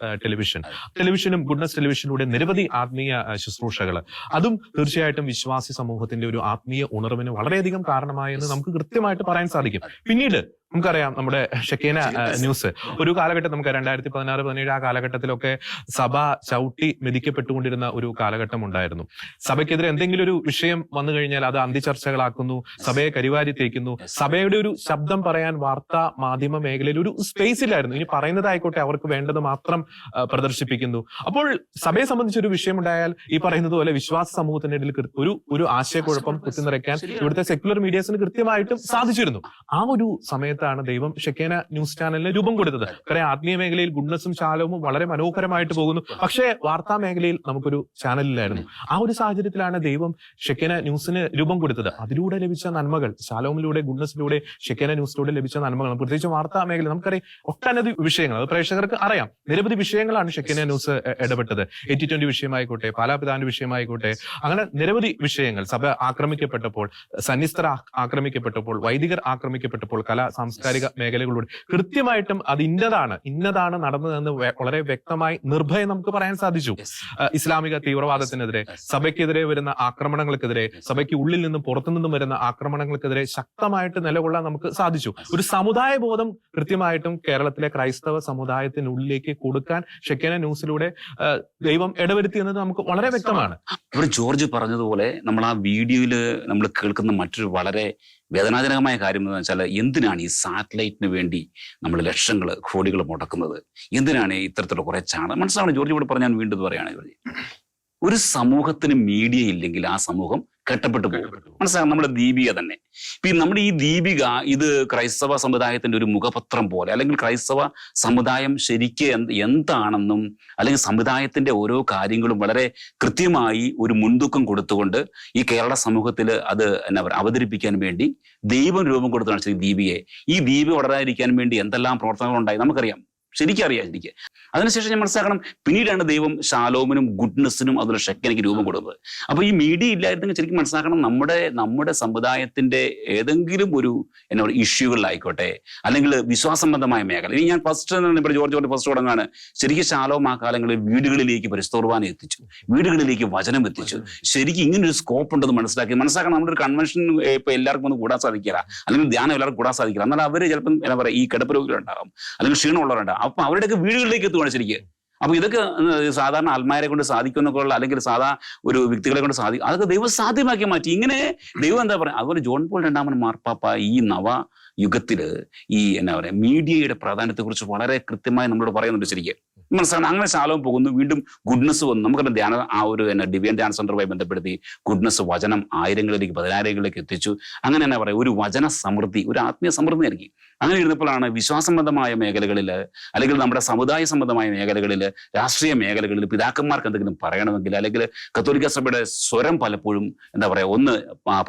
ടെലിവിഷനും ഗുഡ്നസ് ടെലിവിഷനിലൂടെ നിരവധി ആത്മീയ ശുശ്രൂഷകൾ, അതും തീർച്ചയായിട്ടും വിശ്വാസി സമൂഹത്തിന്റെ ഒരു ആത്മീയ ഉണർവിന് വളരെയധികം കാരണമായെന്ന് നമുക്ക് കൃത്യമായിട്ട് പറയാൻ സാധിക്കും. പിന്നീട് നമുക്കറിയാം നമ്മുടെ ഷെക്കേന ന്യൂസ് ഒരു കാലഘട്ടം, നമുക്ക് 2016-17 ആ കാലഘട്ടത്തിലൊക്കെ സഭ ചവിട്ടി മെതിക്കപ്പെട്ടുകൊണ്ടിരുന്ന ഒരു കാലഘട്ടം ഉണ്ടായിരുന്നു. സഭയ്ക്കെതിരെ എന്തെങ്കിലും ഒരു വിഷയം വന്നു കഴിഞ്ഞാൽ അത് അന്തിചർച്ചകളാക്കുന്നു, സഭയെ കരിവാരി തേക്കുന്നു, സഭയുടെ ഒരു ശബ്ദം പറയാൻ വാർത്താ മാധ്യമ മേഖലയിൽ ഒരു സ്പേസ് ഇല്ലായിരുന്നു. ഇനി പറയുന്നതായിക്കോട്ടെ അവർക്ക് വേണ്ടത് മാത്രം പ്രദർശിപ്പിക്കുന്നു. അപ്പോൾ സഭയെ സംബന്ധിച്ച് ഒരു വിഷയം ഉണ്ടായാൽ ഈ പറയുന്നത് പോലെ വിശ്വാസ സമൂഹത്തിന്റെ ഇടയിൽ ഒരു ആശയക്കുഴപ്പം കുത്തിനിറയ്ക്കാൻ ഇവിടുത്തെ സെക്യുലർ മീഡിയസിന് കൃത്യമായിട്ടും സാധിച്ചിരുന്നു. ആ ഒരു സമയത്ത് ദൈവം ഷെക്കേന ന്യൂസ് ചാനലിന് രൂപം കൊടുത്തത്. കാരണം ആത്മീയ മേഖലയിൽ ഗുഡ്നസും ശാലോമും വളരെ മനോഹരമായിട്ട് പോകുന്നു, പക്ഷേ വാർത്താ മേഖലയിൽ നമുക്കൊരു ചാനലില്ലായിരുന്നു. ആ ഒരു സാഹചര്യത്തിലാണ് ദൈവം ഷെക്കേന ന്യൂസിന് രൂപം കൊടുത്തത്. അതിലൂടെ ലഭിച്ച നന്മകൾ, ശാലോമിലൂടെ ഗുഡ്നസിലൂടെ ഷെക്കേന ന്യൂസിലൂടെ ലഭിച്ച നന്മകൾ, പ്രത്യേകിച്ച് വാർത്താ മേഖല നമുക്കറിയാം ഒട്ടനവധി വിഷയങ്ങൾ, അത് പ്രേക്ഷകർക്ക് അറിയാം, നിരവധി വിഷയങ്ങളാണ് ഷെക്കേന ന്യൂസ് ഇടപെട്ടത്. 80-20 വിഷയമായിക്കോട്ടെ, പാലാപിതാന്റെ വിഷയമായിക്കോട്ടെ, അങ്ങനെ നിരവധി വിഷയങ്ങൾ. സഭ ആക്രമിക്കപ്പെട്ടപ്പോൾ, സന്യസ്തർ ആക്രമിക്കപ്പെട്ടപ്പോൾ, വൈദികർ ആക്രമിക്കപ്പെട്ടപ്പോൾ, സാംസ്കാരിക മേഖലകളിലൂടെ കൃത്യമായിട്ടും അത് ഇന്നതാണ് നടന്നതെന്ന് വളരെ വ്യക്തമായി നിർഭയം നമുക്ക് പറയാൻ സാധിച്ചു. ഇസ്ലാമിക തീവ്രവാദത്തിനെതിരെ, സഭയ്ക്കെതിരെ വരുന്ന ആക്രമണങ്ങൾക്കെതിരെ, സഭയ്ക്ക് ഉള്ളിൽ നിന്നും പുറത്തു നിന്നും വരുന്ന ആക്രമണങ്ങൾക്കെതിരെ ശക്തമായിട്ട് നിലകൊള്ളാൻ നമുക്ക് സാധിച്ചു. ഒരു സമുദായ ബോധം കൃത്യമായിട്ടും കേരളത്തിലെ ക്രൈസ്തവ സമുദായത്തിനുള്ളിലേക്ക് കൊടുക്കാൻ ഷെക്കേന ന്യൂസിലൂടെ ദൈവം ഇടവരുത്തിയെന്നത് നമുക്ക് വളരെ വ്യക്തമാണ്. ഇവിടെ ജോർജ് പറഞ്ഞതുപോലെ നമ്മൾ ആ വീഡിയോയിൽ നമ്മൾ കേൾക്കുന്ന മറ്റൊരു വളരെ വേദനാജനകമായ കാര്യം എന്ന് വെച്ചാൽ, എന്തിനാണ് ഈ സാറ്റലൈറ്റിന് വേണ്ടി നമ്മൾ ലക്ഷങ്ങൾ കോടികൾ മുടക്കുന്നത്? എന്തിനാണ് ഇത്തരത്തിലുള്ള കുറെ ചാനൽ? മനസ്സിലാവണം ജോർജ് ഇവിടെ പറഞ്ഞാൽ വീണ്ടും പറയുകയാണ്, ഒരു സമൂഹത്തിന് മീഡിയ ഇല്ലെങ്കിൽ ആ സമൂഹം കെട്ടപ്പെട്ടു പോകും. മനസ്സിലാക്കാം. നമ്മുടെ ദീപിക തന്നെ, നമ്മുടെ ഈ ദീപിക ഇത് ക്രൈസ്തവ സമുദായത്തിന്റെ ഒരു മുഖപത്രം പോലെ, അല്ലെങ്കിൽ ക്രൈസ്തവ സമുദായം ശരിക്ക് എന്താണെന്നും, അല്ലെങ്കിൽ സമുദായത്തിന്റെ ഓരോ കാര്യങ്ങളും വളരെ കൃത്യമായി ഒരു മുൻതൂക്കം കൊടുത്തുകൊണ്ട് ഈ കേരള സമൂഹത്തിൽ അത് അവതരിപ്പിക്കാൻ വേണ്ടി ദൈവം രൂപം കൊടുത്തതാണ് ദീപികയെ. ഈ ദീപിക വളരാതിരിക്കാൻ വേണ്ടി എന്തെല്ലാം പ്രവർത്തനങ്ങളുണ്ടായി നമുക്കറിയാം, ശരിക്കറിയാം. എനിക്ക് അതിനുശേഷം ഞാൻ മനസ്സിലാക്കണം, പിന്നീടാണ് ദൈവം ശാലോമിനും ഗുഡ്നസിനും അതുപോലെ ഷെക്കേനയ്ക്ക് രൂപം കൊടുത്തത്. അപ്പൊ ഈ മീഡിയ ഇല്ലായിരുന്നെങ്കിൽ ശരിക്കും മനസ്സിലാക്കണം, നമ്മുടെ സമുദായത്തിന്റെ ഏതെങ്കിലും ഒരു ഇഷ്യൂകളിലായിക്കോട്ടെ, അല്ലെങ്കിൽ വിശ്വാസബന്ധമായ മേഖല. ഇനി ഞാൻ ഇവിടെ ജോർജ് ഫസ്റ്റ് തുടങ്ങാണ്, ശരിക്കും ശാലോം ആ കാലങ്ങളിൽ വീടുകളിലേക്ക് പരിശുദ്ധ എത്തിച്ചു, വീടുകളിലേക്ക് വചനം എത്തിച്ചു. ശരിക്കും ഇങ്ങനൊരു സ്കോപ്പ് ഉണ്ടെന്ന് മനസ്സിലാക്കണം. നമ്മുടെ ഒരു കൺവെൻഷൻ ഇപ്പൊ എല്ലാവർക്കും ഒന്ന് കൂടാൻ സാധിക്കില്ല, അല്ലെങ്കിൽ ധ്യാനം എല്ലാവർക്കും കൂടാൻ സാധിക്കില്ല. എന്നാൽ അവര് ചിലപ്പോൾ എന്താ പറയുക, ഈ കിടപ്പ് രോഗികളുണ്ടാകും, അല്ലെങ്കിൽ ക്ഷീണമുള്ളവരുണ്ടാകും. അപ്പൊ അവരുടെയൊക്കെ വീടുകളിലേക്ക് എത്തുകയാണ് ശരിക്കും. അപ്പൊ ഇതൊക്കെ സാധാരണ ആത്മാരെ കൊണ്ട് സാധിക്കുന്നൊക്കെ ഉള്ള, അല്ലെങ്കിൽ സാധാ ഒരു വ്യക്തികളെ കൊണ്ട് സാധിക്കും, അതൊക്കെ ദൈവം സാധ്യമാക്കി മാറ്റി. ഇങ്ങനെ ദൈവം എന്താ പറയുക. അതുപോലെ ജോൺ പോൾ രണ്ടാമൻ മാർപ്പാപ്പ ഈ യുഗത്തില് ഈ മീഡിയയുടെ പ്രാധാന്യത്തെക്കുറിച്ച് വളരെ കൃത്യമായി നമ്മളോട് പറയുന്നുണ്ട് ശരിക്കും. മനസ്സിലാണ്. അങ്ങനെ ശാലോം പോകുന്നു, വീണ്ടും ഗുഡ്നസ് വന്നു. നമുക്കറിയാം ധ്യാന ആ ഒരു ഡിവൈൻ ധ്യാന സെന്ററുമായി ബന്ധപ്പെടുത്തി ഗുഡ്നസ് വചനം 1000ങ്ങളിലേക്ക് 10000ങ്ങളിലേക്ക് എത്തിച്ചു. അങ്ങനെ തന്നെ പറയാം, ഒരു വചന സമൃദ്ധി, ഒരു ആത്മീയ സമൃദ്ധി നൽകി. അങ്ങനെ ഇരുന്നപ്പോഴാണ് വിശ്വാസബന്ധമായ മേഖലകളിൽ, അല്ലെങ്കിൽ നമ്മുടെ സമുദായ സംബന്ധമായ മേഖലകളിൽ, രാഷ്ട്രീയ മേഖലകളിൽ പിതാക്കന്മാർക്ക് എന്തെങ്കിലും പറയണമെങ്കിൽ, അല്ലെങ്കിൽ കത്തോലിക്ക സഭയുടെ സ്വരം പലപ്പോഴും എന്താ പറയാ ഒന്ന്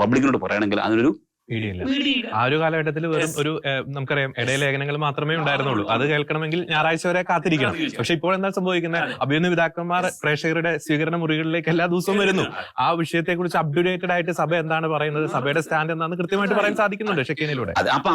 പബ്ലിക്കിനോട് പറയണമെങ്കിൽ അതിനൊരു ആ ഒരു കാലഘട്ടത്തിൽ വെറും ഒരു നമുക്കറിയാം ഇടയലേഖനങ്ങൾ മാത്രമേ ഉണ്ടായിരുന്നുള്ളൂ. അത് കേൾക്കണമെങ്കിൽ ഞായറാഴ്ച വരെ കാത്തിരിക്കണം. പക്ഷെ ഇപ്പോൾ എന്താ സംഭവിക്കുന്നത്, അഭിനന്ദ പിതാക്കന്മാർ പ്രേക്ഷകരുടെ സ്വീകരണ മുറികളിലേക്ക് എല്ലാ ദിവസവും വരുന്നു. ആ വിഷയത്തെക്കുറിച്ച് അപ്ഡേറ്റഡ് ആയിട്ട് സഭ എന്താണ് പറയുന്നത്, സഭയുടെ സ്റ്റാൻഡ് എന്താണെന്ന് കൃത്യമായിട്ട് പറയാൻ സാധിക്കുന്നുണ്ട് ഷെക്കേനയിലൂടെ. അപ്പൊ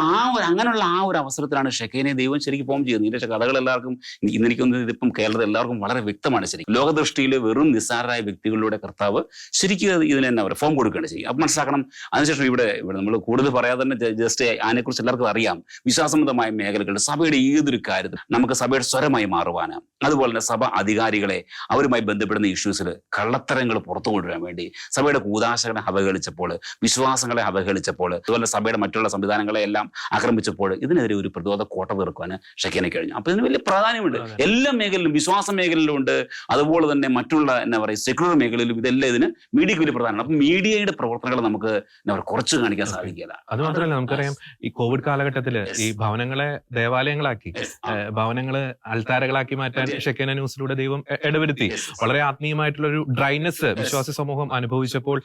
അങ്ങനെയുള്ള ആ ഒരു അവസരത്തിലാണ് ഷെക്കേനെ ദൈവം ശരിക്കും ഫോം ചെയ്യുന്നത്. ഇതിന്റെ കഥകൾ എല്ലാവർക്കും ഇന്നെനിക്കൊന്നും ഇതിപ്പം കേരളത്തിൽ എല്ലാവർക്കും വളരെ വ്യക്തമാണ്. ശരിക്കും ലോകദൃഷ്ടിയിൽ വെറും നിസ്സാരരായ വ്യക്തികളിലൂടെ കർത്താവ് ശരിക്കും ഇതിന് തന്നെ ഫോം കൊടുക്കുകയാണ് ശരിക്കും. അപ്പൊ മനസ്സിലാക്കണം. അതിനുശേഷം ഇവിടെ നമ്മൾ കൂടുതൽ പറയാതെ തന്നെ ജസ്റ്റ് അതിനെക്കുറിച്ച് എല്ലാവർക്കും അറിയാം. വിശ്വാസബന്ധമായ മേഖലകളിൽ സഭയുടെ ഏതൊരു കാര്യത്തിൽ നമുക്ക് സഭയുടെ സ്വരമായി മാറുവാന്, അതുപോലെ തന്നെ സഭ അധികാരികളെ അവരുമായി ബന്ധപ്പെടുന്ന ഇഷ്യൂസിൽ കള്ളത്തരങ്ങൾ പുറത്തു കൊണ്ടുവരാൻ വേണ്ടി സഭയുടെ കൂദാശകളെ അവഹേളിച്ചപ്പോൾ, വിശ്വാസങ്ങളെ അവഹേളിച്ചപ്പോൾ, അതുപോലെ സഭയുടെ മറ്റുള്ള സംവിധാനങ്ങളെ എല്ലാം ആക്രമിച്ചപ്പോൾ ഇതിനെതിരെ ഒരു പ്രതിരോധ കോട്ട തീർക്കുവാൻ ഷെക്കേന കഴിഞ്ഞു. അപ്പൊ ഇതിന് വലിയ പ്രാധാന്യമുണ്ട്. എല്ലാ മേഖലയിലും, വിശ്വാസ മേഖലയിലും ഉണ്ട്, അതുപോലെ തന്നെ മറ്റുള്ള എന്താ പറയുക സെക്യുലർ മേഖലയിലും ഇതെല്ലാം ഇതിന് മീഡിയക്ക് വലിയ പ്രധാനമാണ്. അപ്പൊ മീഡിയയുടെ പ്രവർത്തനങ്ങൾ നമുക്ക് എന്താ പറയുക കുറച്ച് കാണിക്കാൻ സാധിക്കില്ല. അത് മാത്രമല്ല, നമുക്കറിയാം ഈ കോവിഡ് കാലഘട്ടത്തില് ഈ ഭവനങ്ങളെ ദേവാലയങ്ങളാക്കി, ഭവനങ്ങളെ അൾത്താരകളാക്കി മാറ്റാൻ ഷെക്കേന ന്യൂസിലൂടെ ദൈവം ഇടവരുത്തി. വളരെ ആത്മീയമായിട്ടുള്ള ഒരു ഡ്രൈനെസ് വിശ്വാസി സമൂഹം അനുഭവിച്ചപ്പോൾ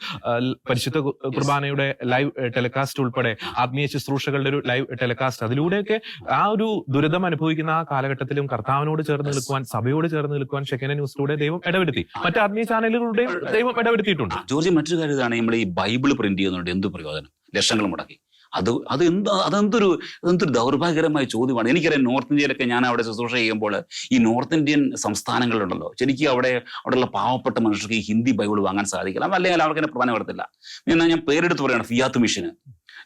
പരിശുദ്ധ കുർബാനയുടെ ലൈവ് ടെലികാസ്റ്റ് ഉൾപ്പെടെ ആത്മീയ ശുശ്രൂഷകളുടെ ഒരു ലൈവ് ടെലികാസ്റ്റ്, അതിലൂടെയൊക്കെ ആ ഒരു ദുരിതം അനുഭവിക്കുന്ന ആ കാലഘട്ടത്തിലും കർത്താവിനോട് ചേർന്ന് നിൽക്കുവാൻ, സഭയോട് ചേർന്ന് നിൽക്കുവാൻ ഷെക്കേന ന്യൂസിലൂടെ ദൈവം ഇടവരുത്തി. മറ്റ് ആത്മീയ ചാനലുകളുടെയും ദൈവം ഇടവരുത്തിയിട്ടുണ്ട്. ജോർജ്, മറ്റൊരു കാര്യം ഇതാണ്, നമ്മൾ ഈ ബൈബിൾ പ്രിന്റ് ചെയ്യുന്നുണ്ട് എന്ത് പ്രയോജനം? ലക്ഷങ്ങൾ മുടക്കി. അതെന്തൊരു ദൗർഭാഗ്യകരമായ ചോദ്യമാണ്. എനിക്കറിയാം, നോർത്ത് ഇന്ത്യയിലൊക്കെ ഞാൻ അവിടെ ശുശ്രൂഷ ചെയ്യുമ്പോൾ ഈ നോർത്ത് ഇന്ത്യൻ സംസ്ഥാനങ്ങളിലുണ്ടല്ലോ, ശരിക്കും അവിടെയുള്ള പാവപ്പെട്ട മനുഷ്യർക്ക് ഈ ഹിന്ദി ബൈബിൾ വാങ്ങാൻ സാധിക്കില്ല, അല്ലെങ്കിൽ അവർക്ക് തന്നെ പ്രധാനം കൊടുത്തില്ല. എന്നാൽ ഞാൻ പേരെടുത്ത് പറയുകയാണ്, ഫിയാത്ത് മിഷന്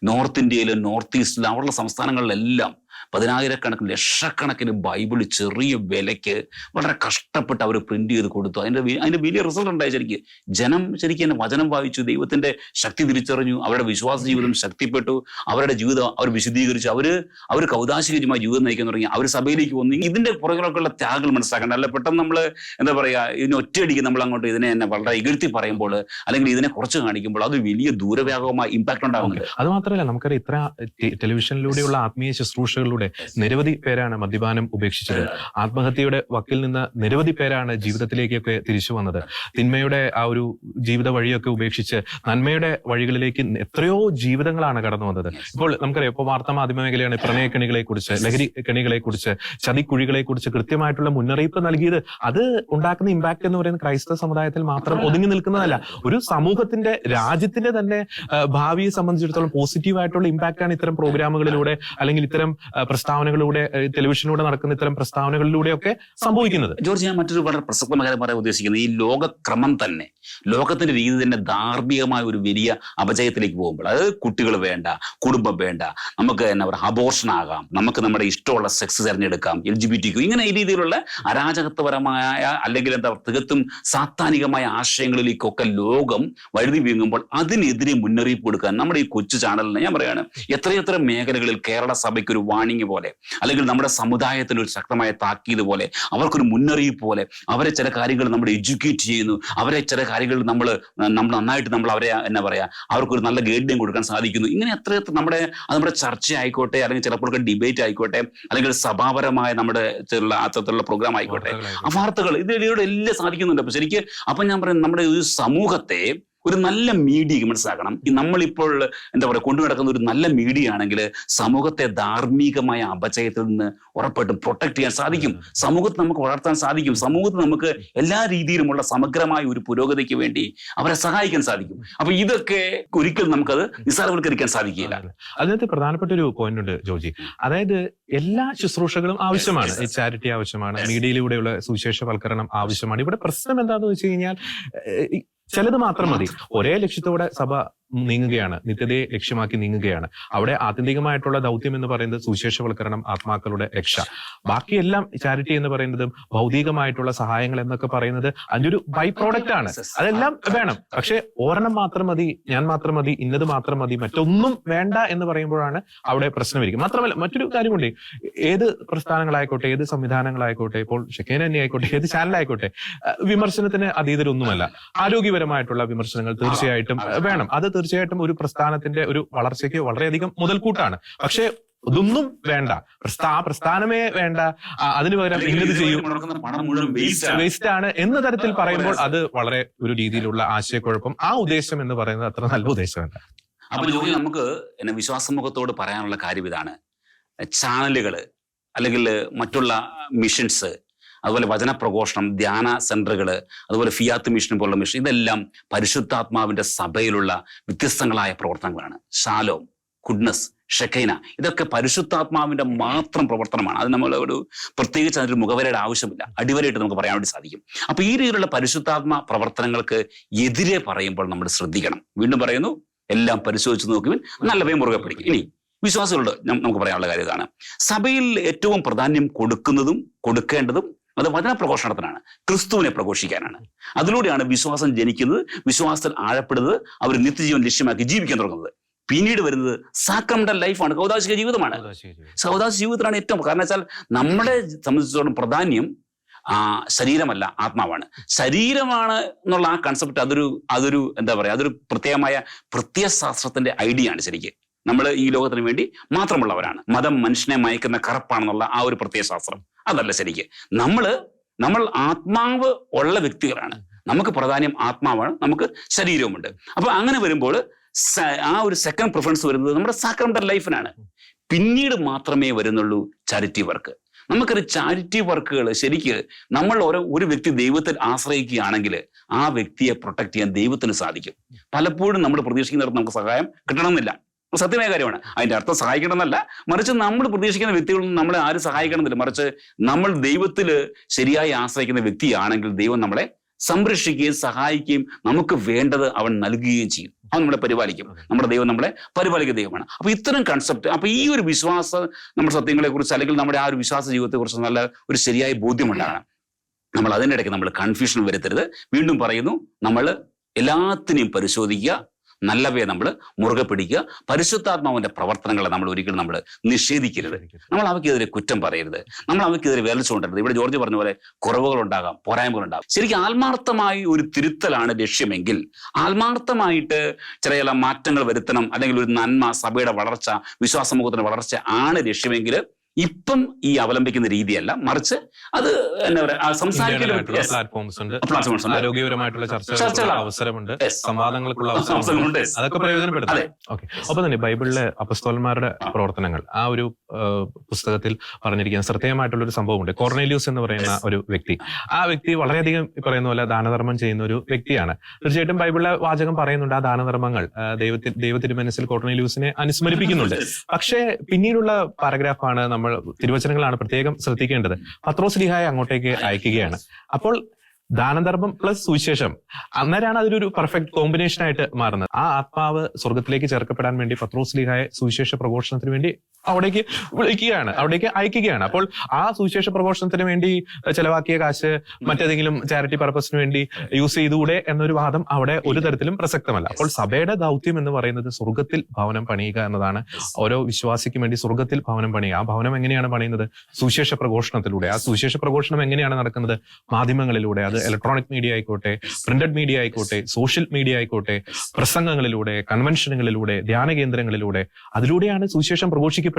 നോർത്ത് ഇന്ത്യയിലും നോർത്ത് ഈസ്റ്റിലും അവിടെയുള്ള സംസ്ഥാനങ്ങളിലെല്ലാം 10,000-കണക്കിന് ലക്ഷക്കണക്കിന് ബൈബിൾ ചെറിയ വിലയ്ക്ക് വളരെ കഷ്ടപ്പെട്ട് അവർ പ്രിന്റ് ചെയ്ത് കൊടുത്തു. അതിന്റെ വലിയ റിസൾട്ട് ഉണ്ടായി. ജനം ശരിക്കും വചനം വായിച്ചു, ദൈവത്തിന്റെ ശക്തി തിരിച്ചറിഞ്ഞു, അവരുടെ വിശ്വാസ ജീവിതം ശക്തിപ്പെട്ടു, അവരുടെ ജീവിതം അവർ വിശദീകരിച്ചു, അവർ കൗതാശികമായ ജീവിതം നയിക്കാൻ തുടങ്ങി, അവർ സഭയിലേക്ക് വന്നു. ഇതിന്റെ പുറകിലൊക്കെയുള്ള ത്യാഗങ്ങൾ മനസ്സിലാക്കേണ്ട. അല്ല പെട്ടെന്ന് നമ്മൾ എന്താ പറയാ, ഇതിനെ ഒറ്റയടിക്ക് നമ്മൾ അങ്ങോട്ട് ഇതിനെ തന്നെ വളരെ ഇകഴ്ത്തി പറയുമ്പോൾ, അല്ലെങ്കിൽ ഇതിനെ കുറച്ച് കാണിക്കുമ്പോൾ അത് വലിയ ദൂരവ്യാപകമായ ഇമ്പാക്ട് ഉണ്ടാകുന്നുണ്ട്. അത് മാത്രമല്ല, നമുക്കറിയാം ഇത്ര ടെലിവിഷനിലൂടെയുള്ള ആത്മീയ ശുശ്രൂഷകളിലൂടെ നിരവധി പേരാണ് മദ്യപാനം ഉപേക്ഷിച്ചത്. ആത്മഹത്യയുടെ വക്കിൽ നിന്ന് നിരവധി പേരാണ് ജീവിതത്തിലേക്കൊക്കെ തിരിച്ചു വന്നത്. തിന്മയുടെ ആ ഒരു ജീവിത വഴിയൊക്കെ ഉപേക്ഷിച്ച് നന്മയുടെ വഴികളിലേക്ക് എത്രയോ ജീവിതങ്ങളാണ് കടന്നു വന്നത്. ഇപ്പോൾ നമുക്കറിയാം, ഇപ്പോൾ വാർത്താ മാധ്യമ മേഖലയാണ് പ്രണയക്കെണികളെ കുറിച്ച്, ലഹരി കെണികളെ കുറിച്ച്, ചതിക്കുഴികളെ കുറിച്ച് കൃത്യമായിട്ടുള്ള മുന്നറിയിപ്പ് നൽകിയത്. അത് ഉണ്ടാക്കുന്ന ഇമ്പാക്ട് എന്ന് പറയുന്നത് ക്രൈസ്തവ സമുദായത്തിൽ മാത്രം ഒതുങ്ങി നിൽക്കുന്നതല്ല, ഒരു സമൂഹത്തിന്റെ, രാജ്യത്തിന്റെ തന്നെ ഭാവിയെ സംബന്ധിച്ചിടത്തോളം പോസിറ്റീവായിട്ടുള്ള ഇമ്പാക്ട് ആണ് ഇത്തരം പ്രോഗ്രാമുകളിലൂടെ, അല്ലെങ്കിൽ ഇത്തരം പ്രസ്താവനകളിലൂടെ, ടെലിവിഷനിലൂടെ നടക്കുന്ന ഇത്തരം പ്രസ്താവനകളിലൂടെയൊക്കെ സംഭവിക്കുന്നത്. ജോർജ്, ഞാൻ മറ്റൊരു വളരെ പ്രസക്തമായ കാര്യം പറയാൻ ഉദ്ദേശിക്കുന്നത്, ഈ ലോകക്രമം തന്നെ, ലോകത്തിന്റെ രീതി തന്നെ ധാർമ്മികമായ ഒരു വലിയ അപജയത്തിലേക്ക് പോകുമ്പോൾ, അതായത് കുട്ടികൾ വേണ്ട, കുടുംബം വേണ്ട, നമുക്ക് എന്താ പറയുക അബോർഷൻ ആകാം, നമുക്ക് നമ്മുടെ ഇഷ്ടമുള്ള സെക്സ് തിരഞ്ഞെടുക്കാം, LGBTQ, ഇങ്ങനെ ഈ രീതിയിലുള്ള അരാജകത്വപരമായ അല്ലെങ്കിൽ എന്താ തികച്ചും സാത്താനികമായ ആശയങ്ങളിലേക്കൊക്കെ ലോകം വഴുതി വീങ്ങുമ്പോൾ അതിനെതിരെ മുന്നറിയിപ്പ് കൊടുക്കാൻ നമ്മുടെ ഈ കൊച്ചു ചാനലിന് ഞാൻ പറയാണ്, എത്രയെത്ര മേഖലകളിൽ കേരള സഭയ്ക്ക് ഒരു വാണിംഗ് പോലെ, അല്ലെങ്കിൽ നമ്മുടെ സമുദായത്തിന് ഒരു ശക്തമായ താക്കീത് പോലെ, അവർക്കൊരു മുന്നറിയിപ്പ് പോലെ, അവരെ ചില കാര്യങ്ങൾ നമ്മൾ എഡ്യൂക്കേറ്റ് ചെയ്യുന്നു, അവരെ ചില കാര്യങ്ങൾ നമ്മൾ നന്നായിട്ട് നമ്മൾ അവരെ എന്നാ പറയാ, അവർക്കൊരു നല്ല ഗൈഡ്ലൈൻ കൊടുക്കാൻ സാധിക്കുന്നു. ഇങ്ങനെ എത്രയെത്ര നമ്മുടെ ചർച്ച ആയിക്കോട്ടെ, അല്ലെങ്കിൽ ചിലപ്പോൾ ഡിബേറ്റ് ആയിക്കോട്ടെ, അല്ലെങ്കിൽ സഭാപരമായ നമ്മുടെ അത്തരത്തിലുള്ള പ്രോഗ്രാം ആയിക്കോട്ടെ, ആ വാർത്തകൾ ഇതിലൂടെ എല്ലാം സാധിക്കുന്നുണ്ട്. അപ്പൊ ശരിക്കും അപ്പൊ ഞാൻ പറയുന്നത്, നമ്മുടെ ഒരു സമൂഹത്തെ ഒരു നല്ല മീഡിയ മനസ്സിലാക്കണം. ഈ നമ്മളിപ്പോൾ എന്താ പറയുക കൊണ്ടു നടക്കുന്ന ഒരു നല്ല മീഡിയ ആണെങ്കിൽ സമൂഹത്തെ ധാർമ്മികമായ അപചയത്തിൽ നിന്ന് ഉറപ്പായിട്ടും പ്രൊട്ടക്ട് ചെയ്യാൻ സാധിക്കും. സമൂഹത്തെ നമുക്ക് വളർത്താൻ സാധിക്കും. സമൂഹത്തിൽ നമുക്ക് എല്ലാ രീതിയിലുമുള്ള സമഗ്രമായ ഒരു പുരോഗതിക്ക് വേണ്ടി അവരെ സഹായിക്കാൻ സാധിക്കും. അപ്പൊ ഇതൊക്കെ ഒരിക്കലും നമുക്കത് നിസ്സാരവൽക്കരിക്കാൻ സാധിക്കില്ല. അതിനകത്ത് പ്രധാനപ്പെട്ട ഒരു പോയിന്റ് ഉണ്ട് ജോജി, അതായത് എല്ലാ ശുശ്രൂഷകളും ആവശ്യമാണ്, ചാരിറ്റി ആവശ്യമാണ്, മീഡിയയിലൂടെയുള്ള സുവിശേഷവൽക്കരണം ആവശ്യമാണ്. ഇവിടെ പ്രശ്നം എന്താണെന്ന് വെച്ച് കഴിഞ്ഞാൽ ചിലത് മാത്രം മതി. ഒരേ ലക്ഷ്യത്തോടെ സഭ നീങ്ങുകയാണ്, നിത്യതയെ ലക്ഷ്യമാക്കി നീങ്ങുകയാണ്. അവിടെ ആത്യന്തികമായിട്ടുള്ള ദൗത്യം എന്ന് പറയുന്നത് സുവിശേഷവൽക്കരണം, ആത്മാക്കളുടെ രക്ഷ. ബാക്കിയെല്ലാം ചാരിറ്റി എന്ന് പറയുന്നതും ഭൗതികമായിട്ടുള്ള സഹായങ്ങൾ എന്നൊക്കെ പറയുന്നത് അതിന്റെ ഒരു ബൈ പ്രോഡക്റ്റ് ആണ്. അതെല്ലാം വേണം, പക്ഷെ ഒരെണ്ണം മാത്രം മതി, ഞാൻ മാത്രം മതി, ഇന്നത് മാത്രം മതി, മറ്റൊന്നും വേണ്ട എന്ന് പറയുമ്പോഴാണ് അവിടെ പ്രശ്നമിരിക്കും. മാത്രമല്ല മറ്റൊരു കാര്യമുണ്ട്, ഏത് പ്രസ്ഥാനങ്ങളായിക്കോട്ടെ, ഏത് സംവിധാനങ്ങളായിക്കോട്ടെ, ഇപ്പോൾ ഷെക്കേന തന്നെ ആയിക്കോട്ടെ, ഏത് ചാനലായിക്കോട്ടെ, വിമർശനത്തിന് അതീതരൊന്നുമല്ല. ആരോഗ്യപരമായിട്ടുള്ള വിമർശനങ്ങൾ തീർച്ചയായിട്ടും വേണം. അത് തീർച്ചയായിട്ടും ഒരു പ്രസ്ഥാനത്തിന്റെ ഒരു വളർച്ചയ്ക്ക് വളരെയധികം മുതൽക്കൂട്ടാണ്. പക്ഷേ ഇതൊന്നും വേണ്ട, പ്രസ്ഥാനമേ വേണ്ട, അതിനു പകരം ഇന്നത് ചെയ്യും, വേസ്റ്റ് ആണ് എന്ന തരത്തിൽ പറയുമ്പോൾ അത് വളരെ ഒരു രീതിയിലുള്ള ആശയക്കുഴപ്പം. ആ ഉദ്ദേശം എന്ന് പറയുന്നത് അത്ര നല്ല ഉദ്ദേശമല്ല. അപ്പൊ ജോലി നമുക്ക് വിശ്വാസമുഖത്തോട് പറയാനുള്ള കാര്യം ഇതാണ്, ചാനലുകള് അല്ലെങ്കിൽ മറ്റുള്ള മിഷൻസ്, അതുപോലെ വചന പ്രഘോഷണം, ധ്യാന സെന്ററുകൾ, അതുപോലെ ഫിയാത്ത് മിഷൻ പോലുള്ള മിഷൻ, ഇതെല്ലാം പരിശുദ്ധാത്മാവിന്റെ സഭയിലുള്ള വ്യത്യസ്തങ്ങളായ പ്രവർത്തനങ്ങളാണ്. ഷാലോം, ഗുഡ്നസ്, ഷെക്കൈന, ഇതൊക്കെ പരിശുദ്ധാത്മാവിന്റെ മാത്രം പ്രവർത്തനമാണ്. അത് നമ്മൾ ഒരു പ്രത്യേകിച്ച് അതിനൊരു മുഖവരയുടെ ആവശ്യമില്ല, അടിവരയിട്ട് നമുക്ക് പറയാൻ വേണ്ടി സാധിക്കും. അപ്പൊ ഈ രീതിയിലുള്ള പരിശുദ്ധാത്മ പ്രവർത്തനങ്ങൾക്ക് എതിരെ പറയുമ്പോൾ നമ്മൾ ശ്രദ്ധിക്കണം. വീണ്ടും പറയുന്നു, എല്ലാം പരിശോധിച്ച് നോക്കുവിൻ, നല്ലവയെ മുറുകെ പിടിക്കും. ഇനി വിശ്വാസികളുടെ നമുക്ക് പറയാനുള്ള കാര്യം ഇതാണ്. സഭയിൽ ഏറ്റവും പ്രാധാന്യം കൊടുക്കേണ്ടതും അത് വചന പ്രഘോഷണത്തിനാണ്, ക്രിസ്തുവിനെ പ്രഘോഷിക്കാനാണ്. അതിലൂടെയാണ് വിശ്വാസം ജനിക്കുന്നത്, വിശ്വാസത്തിൽ ആഴപ്പെടുന്നത്, അവർ നിത്യജീവൻ ലക്ഷ്യമാക്കി ജീവിക്കാൻ തുടങ്ങുന്നത്. പിന്നീട് വരുന്നത് സാക്രമെന്റൽ ലൈഫാണ്, കൗദാശിക ജീവിതമാണ്. കൗദാശിക ജീവിതത്തിലാണ് ഏറ്റവും, കാരണം വെച്ചാൽ നമ്മളെ സംബന്ധിച്ചിടത്തോളം പ്രാധാന്യം ശരീരമല്ല, ആത്മാവാണ്. ശരീരമാണ് എന്നുള്ള ആ കൺസെപ്റ്റ് അതൊരു എന്താ പറയാ, അതൊരു പ്രത്യേകമായ പ്രത്യയശാസ്ത്രത്തിന്റെ ഐഡിയ ആണ്. ശരിക്കും നമ്മൾ ഈ ലോകത്തിന് വേണ്ടി മാത്രമുള്ളവരാണ്. മതം മനുഷ്യനെ മയക്കുന്ന കറപ്പാണെന്നുള്ള ആ ഒരു പ്രത്യയശാസ്ത്രം അതല്ല. ശരിക്ക് നമ്മൾ ആത്മാവ് ഉള്ള വ്യക്തികളാണ്. നമുക്ക് പ്രാധാന്യം ആത്മാവാണ്, നമുക്ക് ശരീരവുമുണ്ട്. അപ്പൊ അങ്ങനെ വരുമ്പോൾ ആ ഒരു സെക്കൻഡ് പ്രിഫറൻസ് വരുന്നത് നമ്മുടെ സാക്രമെന്റൽ ലൈഫിനാണ്. പിന്നീട് മാത്രമേ വരുന്നുള്ളൂ ചാരിറ്റി വർക്ക്. നമുക്കൊരു ചാരിറ്റി വർക്കുകൾ ശരിക്ക് നമ്മൾ ഒരു വ്യക്തി ദൈവത്തിൽ ആശ്രയിക്കുകയാണെങ്കിൽ ആ വ്യക്തിയെ പ്രൊട്ടക്ട് ചെയ്യാൻ ദൈവത്തിന് സാധിക്കും. പലപ്പോഴും നമ്മൾ പ്രതീക്ഷിക്കുന്നിടത്ത് നമുക്ക് സഹായം കിട്ടണമെന്നില്ല, സത്യമായ കാര്യമാണ്. അതിന്റെ അർത്ഥം സഹായിക്കണമെന്നല്ല, മറിച്ച് നമ്മൾ പ്രതീക്ഷിക്കുന്ന വ്യക്തികളൊന്നും നമ്മളെ ആരും സഹായിക്കണമെന്നില്ല. മറിച്ച് നമ്മൾ ദൈവത്തിൽ ശരിയായി ആശ്രയിക്കുന്ന വ്യക്തിയാണെങ്കിൽ ദൈവം നമ്മളെ സംരക്ഷിക്കുകയും സഹായിക്കുകയും നമുക്ക് വേണ്ടത് അവൻ നൽകുകയും ചെയ്യും. അവൻ നമ്മളെ പരിപാലിക്കും. നമ്മുടെ ദൈവം നമ്മളെ പരിപാലിക്കുന്ന ദൈവമാണ്. അപ്പൊ ഇത്തരം കൺസെപ്റ്റ്, അപ്പൊ ഈ ഒരു വിശ്വാസ നമ്മുടെ സത്യങ്ങളെ കുറിച്ച് അല്ലെങ്കിൽ നമ്മുടെ ആ ഒരു വിശ്വാസ ജീവിതത്തെ കുറിച്ച് നല്ല ഒരു ശരിയായ ബോധ്യമുണ്ടാകണം. നമ്മൾ അതിൻ്റെ ഇടയ്ക്ക് നമ്മൾ കൺഫ്യൂഷൻ വരുത്തരുത്. വീണ്ടും പറയുന്നു, നമ്മൾ എല്ലാത്തിനെയും പരിശോധിക്കുക, നല്ലവയെ നമ്മൾ മുറുകെ പിടിക്കുക. പരിശുദ്ധാത്മാവിന്റെ പ്രവർത്തനങ്ങളെ നമ്മൾ ഒരിക്കലും നമ്മൾ നിഷേധിക്കരുത്. നമ്മൾ അവയ്ക്കെതിരെ കുറ്റം പറയരുത്, നമ്മൾ അവയ്ക്കെതിരെ വിരൽ ചൂണ്ടരുത്. ഇവിടെ ജോർജ് പറഞ്ഞ പോലെ കുറവുകളുണ്ടാകാം, പോരായ്മകളുണ്ടാകാം. ശരിക്കും ആത്മാർത്ഥമായി ഒരു തിരുത്തലാണ് ലക്ഷ്യമെങ്കിൽ, ആത്മാർത്ഥമായിട്ട് ചില മാറ്റങ്ങൾ വരുത്തണം, അല്ലെങ്കിൽ ഒരു നന്മ, സഭയുടെ വളർച്ച, വിശ്വാസ സമൂഹത്തിന്റെ വളർച്ച ആണ് ലക്ഷ്യമെങ്കിൽ ഇപ്പം ഈ അവലംബിക്കുന്ന രീതിയല്ല, മറിച്ച് അത് എന്താ പറയാ, പ്ലാറ്റ്ഫോംസ് ഉണ്ട്, ആരോഗ്യപരമായിട്ടുള്ള ചർച്ചകൾക്കുള്ള അവസരമുണ്ട്, സംവാദങ്ങൾക്കുള്ള അവസരമുണ്ട്, അതൊക്കെ പ്രയോജനപ്പെടുത്തും. ഓക്കെ. ഒപ്പം തന്നെ ബൈബിളിലെ അപ്പസ്തോലന്മാരുടെ പ്രവർത്തനങ്ങൾ ആ ഒരു പുസ്തകത്തിൽ പറഞ്ഞിരിക്കുന്ന ശ്രദ്ധേയമായിട്ടുള്ള ഒരു സംഭവമുണ്ട്. കൊർണേലിയൂസ് എന്ന് പറയുന്ന ഒരു വ്യക്തി, ആ വ്യക്തി വളരെയധികം പറയുന്ന പോലെ ദാനധർമ്മം ചെയ്യുന്ന ഒരു വ്യക്തിയാണ്. തീർച്ചയായിട്ടും ബൈബിളിലെ വാചകം പറയുന്നുണ്ട്, ആ ദാനധർമ്മങ്ങൾ ദൈവത്തിന്റെ മനസ്സിൽ കൊർണേലിയൂസിനെ അനുസ്മരിപ്പിക്കുന്നുണ്ട്. പക്ഷേ പിന്നീടുള്ള പാരഗ്രാഫാണ് നമ്മൾ തിരുവചനങ്ങളാണ് പ്രത്യേകം ശ്രദ്ധിക്കേണ്ടത്. പത്രോസ്ലീഹായെ അങ്ങോട്ടേക്ക് അയക്കുകയാണ്. അപ്പോൾ ദാനധർമ്മം പ്ലസ് സുവിശേഷം, അന്നേരമാണ് അതൊരു പെർഫെക്റ്റ് കോമ്പിനേഷൻ ആയിട്ട് മാറുന്നത്. ആ ആത്മാവ് സ്വർഗത്തിലേക്ക് ചേർക്കപ്പെടാൻ വേണ്ടി പത്രോസ്ലീഹായെ സുവിശേഷ പ്രഘോഷണത്തിന് വേണ്ടി അവിടേക്ക് വിളിക്കുകയാണ്, അവിടേക്ക് അയക്കുകയാണ്. അപ്പോൾ ആ സുവിശേഷ പ്രഘോഷണത്തിന് വേണ്ടി ചെലവാക്കിയ കാശ് മറ്റേതെങ്കിലും ചാരിറ്റി പർപ്പസിന് വേണ്ടി യൂസ് ചെയ്തുകൂടെ എന്നൊരു വാദം അവിടെ ഒരു തരത്തിലും പ്രസക്തമല്ല. അപ്പോൾ സഭയുടെ ദൗത്യം എന്ന് പറയുന്നത് സ്വർഗത്തിൽ ഭവനം പണിയുക എന്നതാണ്. ഓരോ വിശ്വാസിക്കും വേണ്ടി സ്വർഗത്തിൽ ഭവനം പണിയുക. ആ ഭവനം എങ്ങനെയാണ് പണിയുന്നത്? സുവിശേഷ പ്രഘോഷണത്തിലൂടെ. ആ സുവിശേഷ പ്രഘോഷണം എങ്ങനെയാണ് നടക്കുന്നത്? മാധ്യമങ്ങളിലൂടെ. അത് ഇലക്ട്രോണിക് മീഡിയ ആയിക്കോട്ടെ, പ്രിന്റഡ് മീഡിയ ആയിക്കോട്ടെ, സോഷ്യൽ മീഡിയ ആയിക്കോട്ടെ, പ്രസംഗങ്ങളിലൂടെ, കൺവെൻഷനുകളിലൂടെ, ധ്യാന കേന്ദ്രങ്ങളിലൂടെ, അതിലൂടെയാണ് സുവിശേഷം പ്രഘോഷിക്കപ്പെടുന്നത്.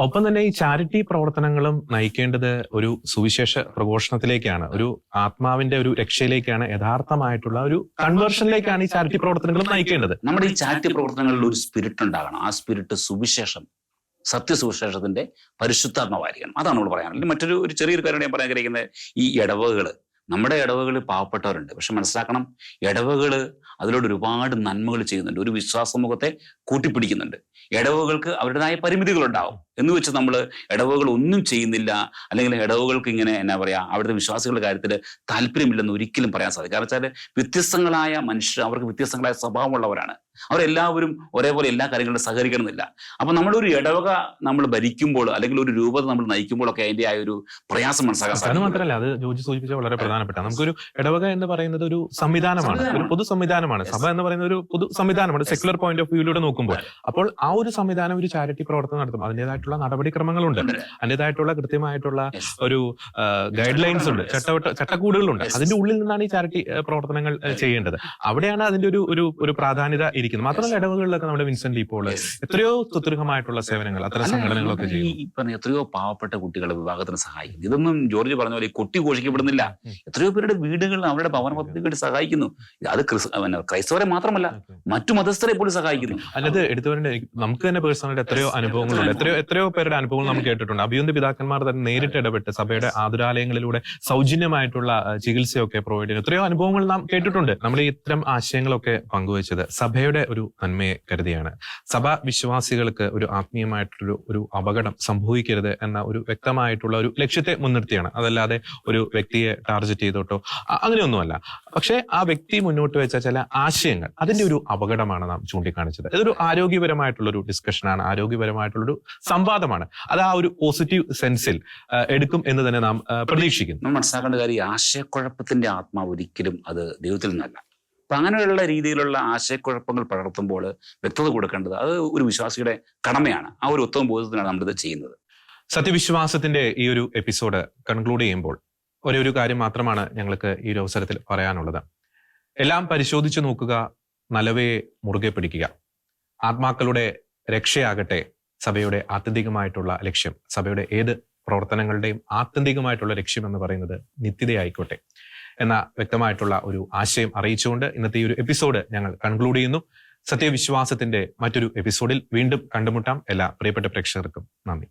ഒപ്പം തന്നെ ഈ ചാരിറ്റി പ്രവർത്തനങ്ങളും നയിക്കേണ്ടത് ഒരു സുവിശേഷ പ്രഘോഷണത്തിലേക്കാണ്, ഒരു ആത്മാവിന്റെ ഒരു രക്ഷയിലേക്കാണ്, യഥാർത്ഥമായിട്ടുള്ള ഒരു കൺവേർഷനിലേക്കാണ് ഈ ചാരിറ്റി പ്രവർത്തനങ്ങളും നയിക്കേണ്ടത്. നമ്മുടെ ഈ ചാരിറ്റി പ്രവർത്തനങ്ങളിൽ ഒരു സ്പിരിറ്റ് ഉണ്ടാകണം. ആ സ്പിരിറ്റ് സുവിശേഷം, സത്യസുവിശേഷത്തിന്റെ പരിശുദ്ധാത്മാവായിരിക്കണം. അതാണ് നമ്മൾ പറയാനുള്ളത്. മറ്റൊരു ചെറിയൊരു കാര്യം ഞാൻ പറയാൻ ആഗ്രഹിക്കുന്നത്, ഈ ഇടവകൾ, നമ്മുടെ ഇടവകളിൽ പാവപ്പെട്ടവരുണ്ട്. പക്ഷെ മനസ്സിലാക്കണം, ഇടവകൾ അതിലൂടെ ഒരുപാട് നന്മകൾ ചെയ്യുന്നുണ്ട്, ഒരു വിശ്വാസ സമൂഹത്തെ കൂട്ടിപ്പിടിക്കുന്നുണ്ട്. ഇടവകൾക്ക് അവരുടേതായ പരിമിതികളുണ്ടാവും. എന്ന് വെച്ച് നമ്മൾ ഇടവകൾ ഒന്നും ചെയ്യുന്നില്ല, അല്ലെങ്കിൽ ഇടവകൾക്ക് ഇങ്ങനെ എന്നാ പറയാ, അവിടുത്തെ വിശ്വാസികളുടെ കാര്യത്തിൽ താല്പര്യമില്ലെന്ന് ഒരിക്കലും പറയാൻ സാധിക്കും. കാരണം വെച്ചാൽ വ്യത്യസ്തങ്ങളായ മനുഷ്യർ, അവർക്ക് വ്യത്യസ്തങ്ങളായ സ്വഭാവമുള്ളവരാണ്. അവരെല്ലാവരും ഒരേപോലെ എല്ലാ കാര്യങ്ങളിലും സഹകരിക്കണമെന്നില്ല. അപ്പൊ നമ്മളൊരു ഇടവക നമ്മൾ ഭരിക്കുമ്പോൾ, അല്ലെങ്കിൽ ഒരു രൂപത നമ്മൾ നയിക്കുമ്പോഴൊക്കെ അതിന്റെ ആ ഒരു പ്രയാസം മനസ്സിലാക്കാൻ സാധിക്കും. അത് മാത്രമല്ല, അത് ജോജി സൂചിപ്പിച്ച വളരെ പ്രധാനപ്പെട്ട, നമുക്കൊരു ഇടവക എന്ന് പറയുന്നത് ഒരു സംവിധാനമാണ്, ഒരു പൊതു സംവിധാനമാണ്. സഭ എന്ന് പറയുന്ന ഒരു പൊതു സംവിധാനമാണ് സെക്യുലർ പോയിന്റ് ഓഫ് വ്യൂയിലൂടെ നോക്കുമ്പോൾ. അപ്പോൾ ആ ഒരു സംവിധാനം ഒരു ചാരിറ്റി പ്രവർത്തനം നടത്തും. അതിൻ്റെതായിട്ടുള്ള നടപടിക്രമങ്ങളുണ്ട്, അതിൻ്റെതായിട്ടുള്ള കൃത്യമായിട്ടുള്ള ഒരു ഗൈഡ് ലൈൻസ് ഉണ്ട്, ചട്ടക്കൂടുകളുണ്ട്. അതിന്റെ ഉള്ളിൽ നിന്നാണ് ഈ ചാരിറ്റി പ്രവർത്തനങ്ങൾ ചെയ്യേണ്ടത്. അവിടെയാണ് അതിന്റെ ഒരു പ്രാധാന്യത ഇരിക്കുന്നത്. മാത്രമല്ല ഇടവകളിലൊക്കെ നമ്മുടെ വിൻസെന്റ് ഇപ്പോൾ എത്രയോ സുദീർഘമായിട്ടുള്ള സേവനങ്ങൾ അത്തരം സംഘടനകളൊക്കെ ചെയ്യും. എത്രയോ പാവപ്പെട്ട കുട്ടികളെ വിവാഹത്തിന് സഹായിക്കുന്നു. ഇതൊന്നും ജോർജ് പറഞ്ഞ പോലെ കൊട്ടി ഘോഷിക്കപ്പെടുന്നില്ല. എത്രയോ പേരുടെ വീടുകൾ അവരുടെ ഭവന പദ്ധതിക്ക് വേണ്ടി സഹായിക്കുന്നു. അത് ക്രൈസ്തവരെ മാത്രമല്ല, മറ്റു മതസ്ഥരെ പോലും സഹായിക്കുന്നു. അല്ലാതെ എടുത്തുവരേണ്ട, നമുക്ക് തന്നെ പേഴ്സണലായിട്ട് എത്രയോ അനുഭവങ്ങളുണ്ട്, എത്രയോ എത്രയോ പേരുടെ അനുഭവങ്ങൾ നമ്മൾ കേട്ടിട്ടുണ്ട്. അഭിയന്ത പിതാക്കന്മാർ തന്നെ നേരിട്ട് ഇടപെട്ട് സഭയുടെ ആതുരാലയങ്ങളിലൂടെ സൗജന്യമായിട്ടുള്ള ചികിത്സയൊക്കെ പ്രൊവൈഡ് ചെയ്യുന്ന എത്രയോ അനുഭവങ്ങൾ നാം കേട്ടിട്ടുണ്ട്. നമ്മൾ ഇത്തരം ആശയങ്ങളൊക്കെ പങ്കുവച്ചത് സഭയുടെ ഒരു നന്മയെ കരുതിയാണ്. സഭാ വിശ്വാസികൾക്ക് ഒരു ആത്മീയമായിട്ടുള്ള അപകടം സംഭവിക്കരുത് എന്ന ഒരു വ്യക്തമായിട്ടുള്ള ഒരു ലക്ഷ്യത്തെ മുൻനിർത്തിയാണ്. അതല്ലാതെ ഒരു വ്യക്തിയെ ടാർഗറ്റ് ചെയ്തോട്ടോ അങ്ങനെയൊന്നുമല്ല. പക്ഷെ ആ വ്യക്തി മുന്നോട്ട് വെച്ച ചില ആശയങ്ങൾ, അതിന്റെ ഒരു അപകടമാണ് നാം ചൂണ്ടിക്കാണിച്ചത്. ഇതൊരു ആരോഗ്യപരമായിട്ടുള്ള ഒരു ഡിസ്കഷനാണ്, ആരോഗ്യപരമായിട്ടുള്ളൊരു സംവാദമാണ്. അത് ആ ഒരു പോസിറ്റീവ് സെൻസിൽ എടുക്കും എന്ന് തന്നെ നാം പ്രതീക്ഷിക്കുന്നു. നമ്മൾ മനസ്സിലാക്കേണ്ട കാര്യം, ആശയക്കുഴപ്പത്തിന്റെ ആത്മാവ് ഒരിക്കലും അത് ദൈവത്തിൽ നിന്നല്ല. അപ്പൊ അങ്ങനെയുള്ള രീതിയിലുള്ള ആശയക്കുഴപ്പങ്ങൾ പടർത്തുമ്പോൾ വ്യക്തത കൊടുക്കേണ്ടത് അത് ഒരു വിശ്വാസിയുടെ കടമയാണ്. ആ ഒരു ഉത്തമ ബോധത്തിനാണ് നമ്മളിത് ചെയ്യുന്നത്. സത്യവിശ്വാസത്തിന്റെ ഈ ഒരു എപ്പിസോഡ് കൺക്ലൂഡ് ചെയ്യുമ്പോൾ ഒരു കാര്യം മാത്രമാണ് ഞങ്ങൾക്ക് ഈ ഒരു അവസരത്തിൽ പറയാനുള്ളത്. എല്ലാം പരിശോധിച്ചു നോക്കുക, നല്ലവയെ മുറുകെ പിടിക്കുക. ആത്മാക്കളുടെ രക്ഷയാകട്ടെ സഭയുടെ ആത്യന്തികമായിട്ടുള്ള ലക്ഷ്യം. സഭയുടെ ഏത് പ്രവർത്തനങ്ങളുടെയും ആത്യന്തികമായിട്ടുള്ള ലക്ഷ്യം എന്ന് പറയുന്നത് നിത്യതയായിക്കോട്ടെ എന്ന വ്യക്തമായിട്ടുള്ള ഒരു ആശയം അറിയിച്ചുകൊണ്ട് ഇന്നത്തെ ഈ ഒരു എപ്പിസോഡ് ഞങ്ങൾ കൺക്ലൂഡ് ചെയ്യുന്നു. സത്യവിശ്വാസത്തിന്റെ മറ്റൊരു എപ്പിസോഡിൽ വീണ്ടും കണ്ടുമുട്ടാം. എല്ലാ പ്രിയപ്പെട്ട പ്രേക്ഷകർക്കും നന്ദി.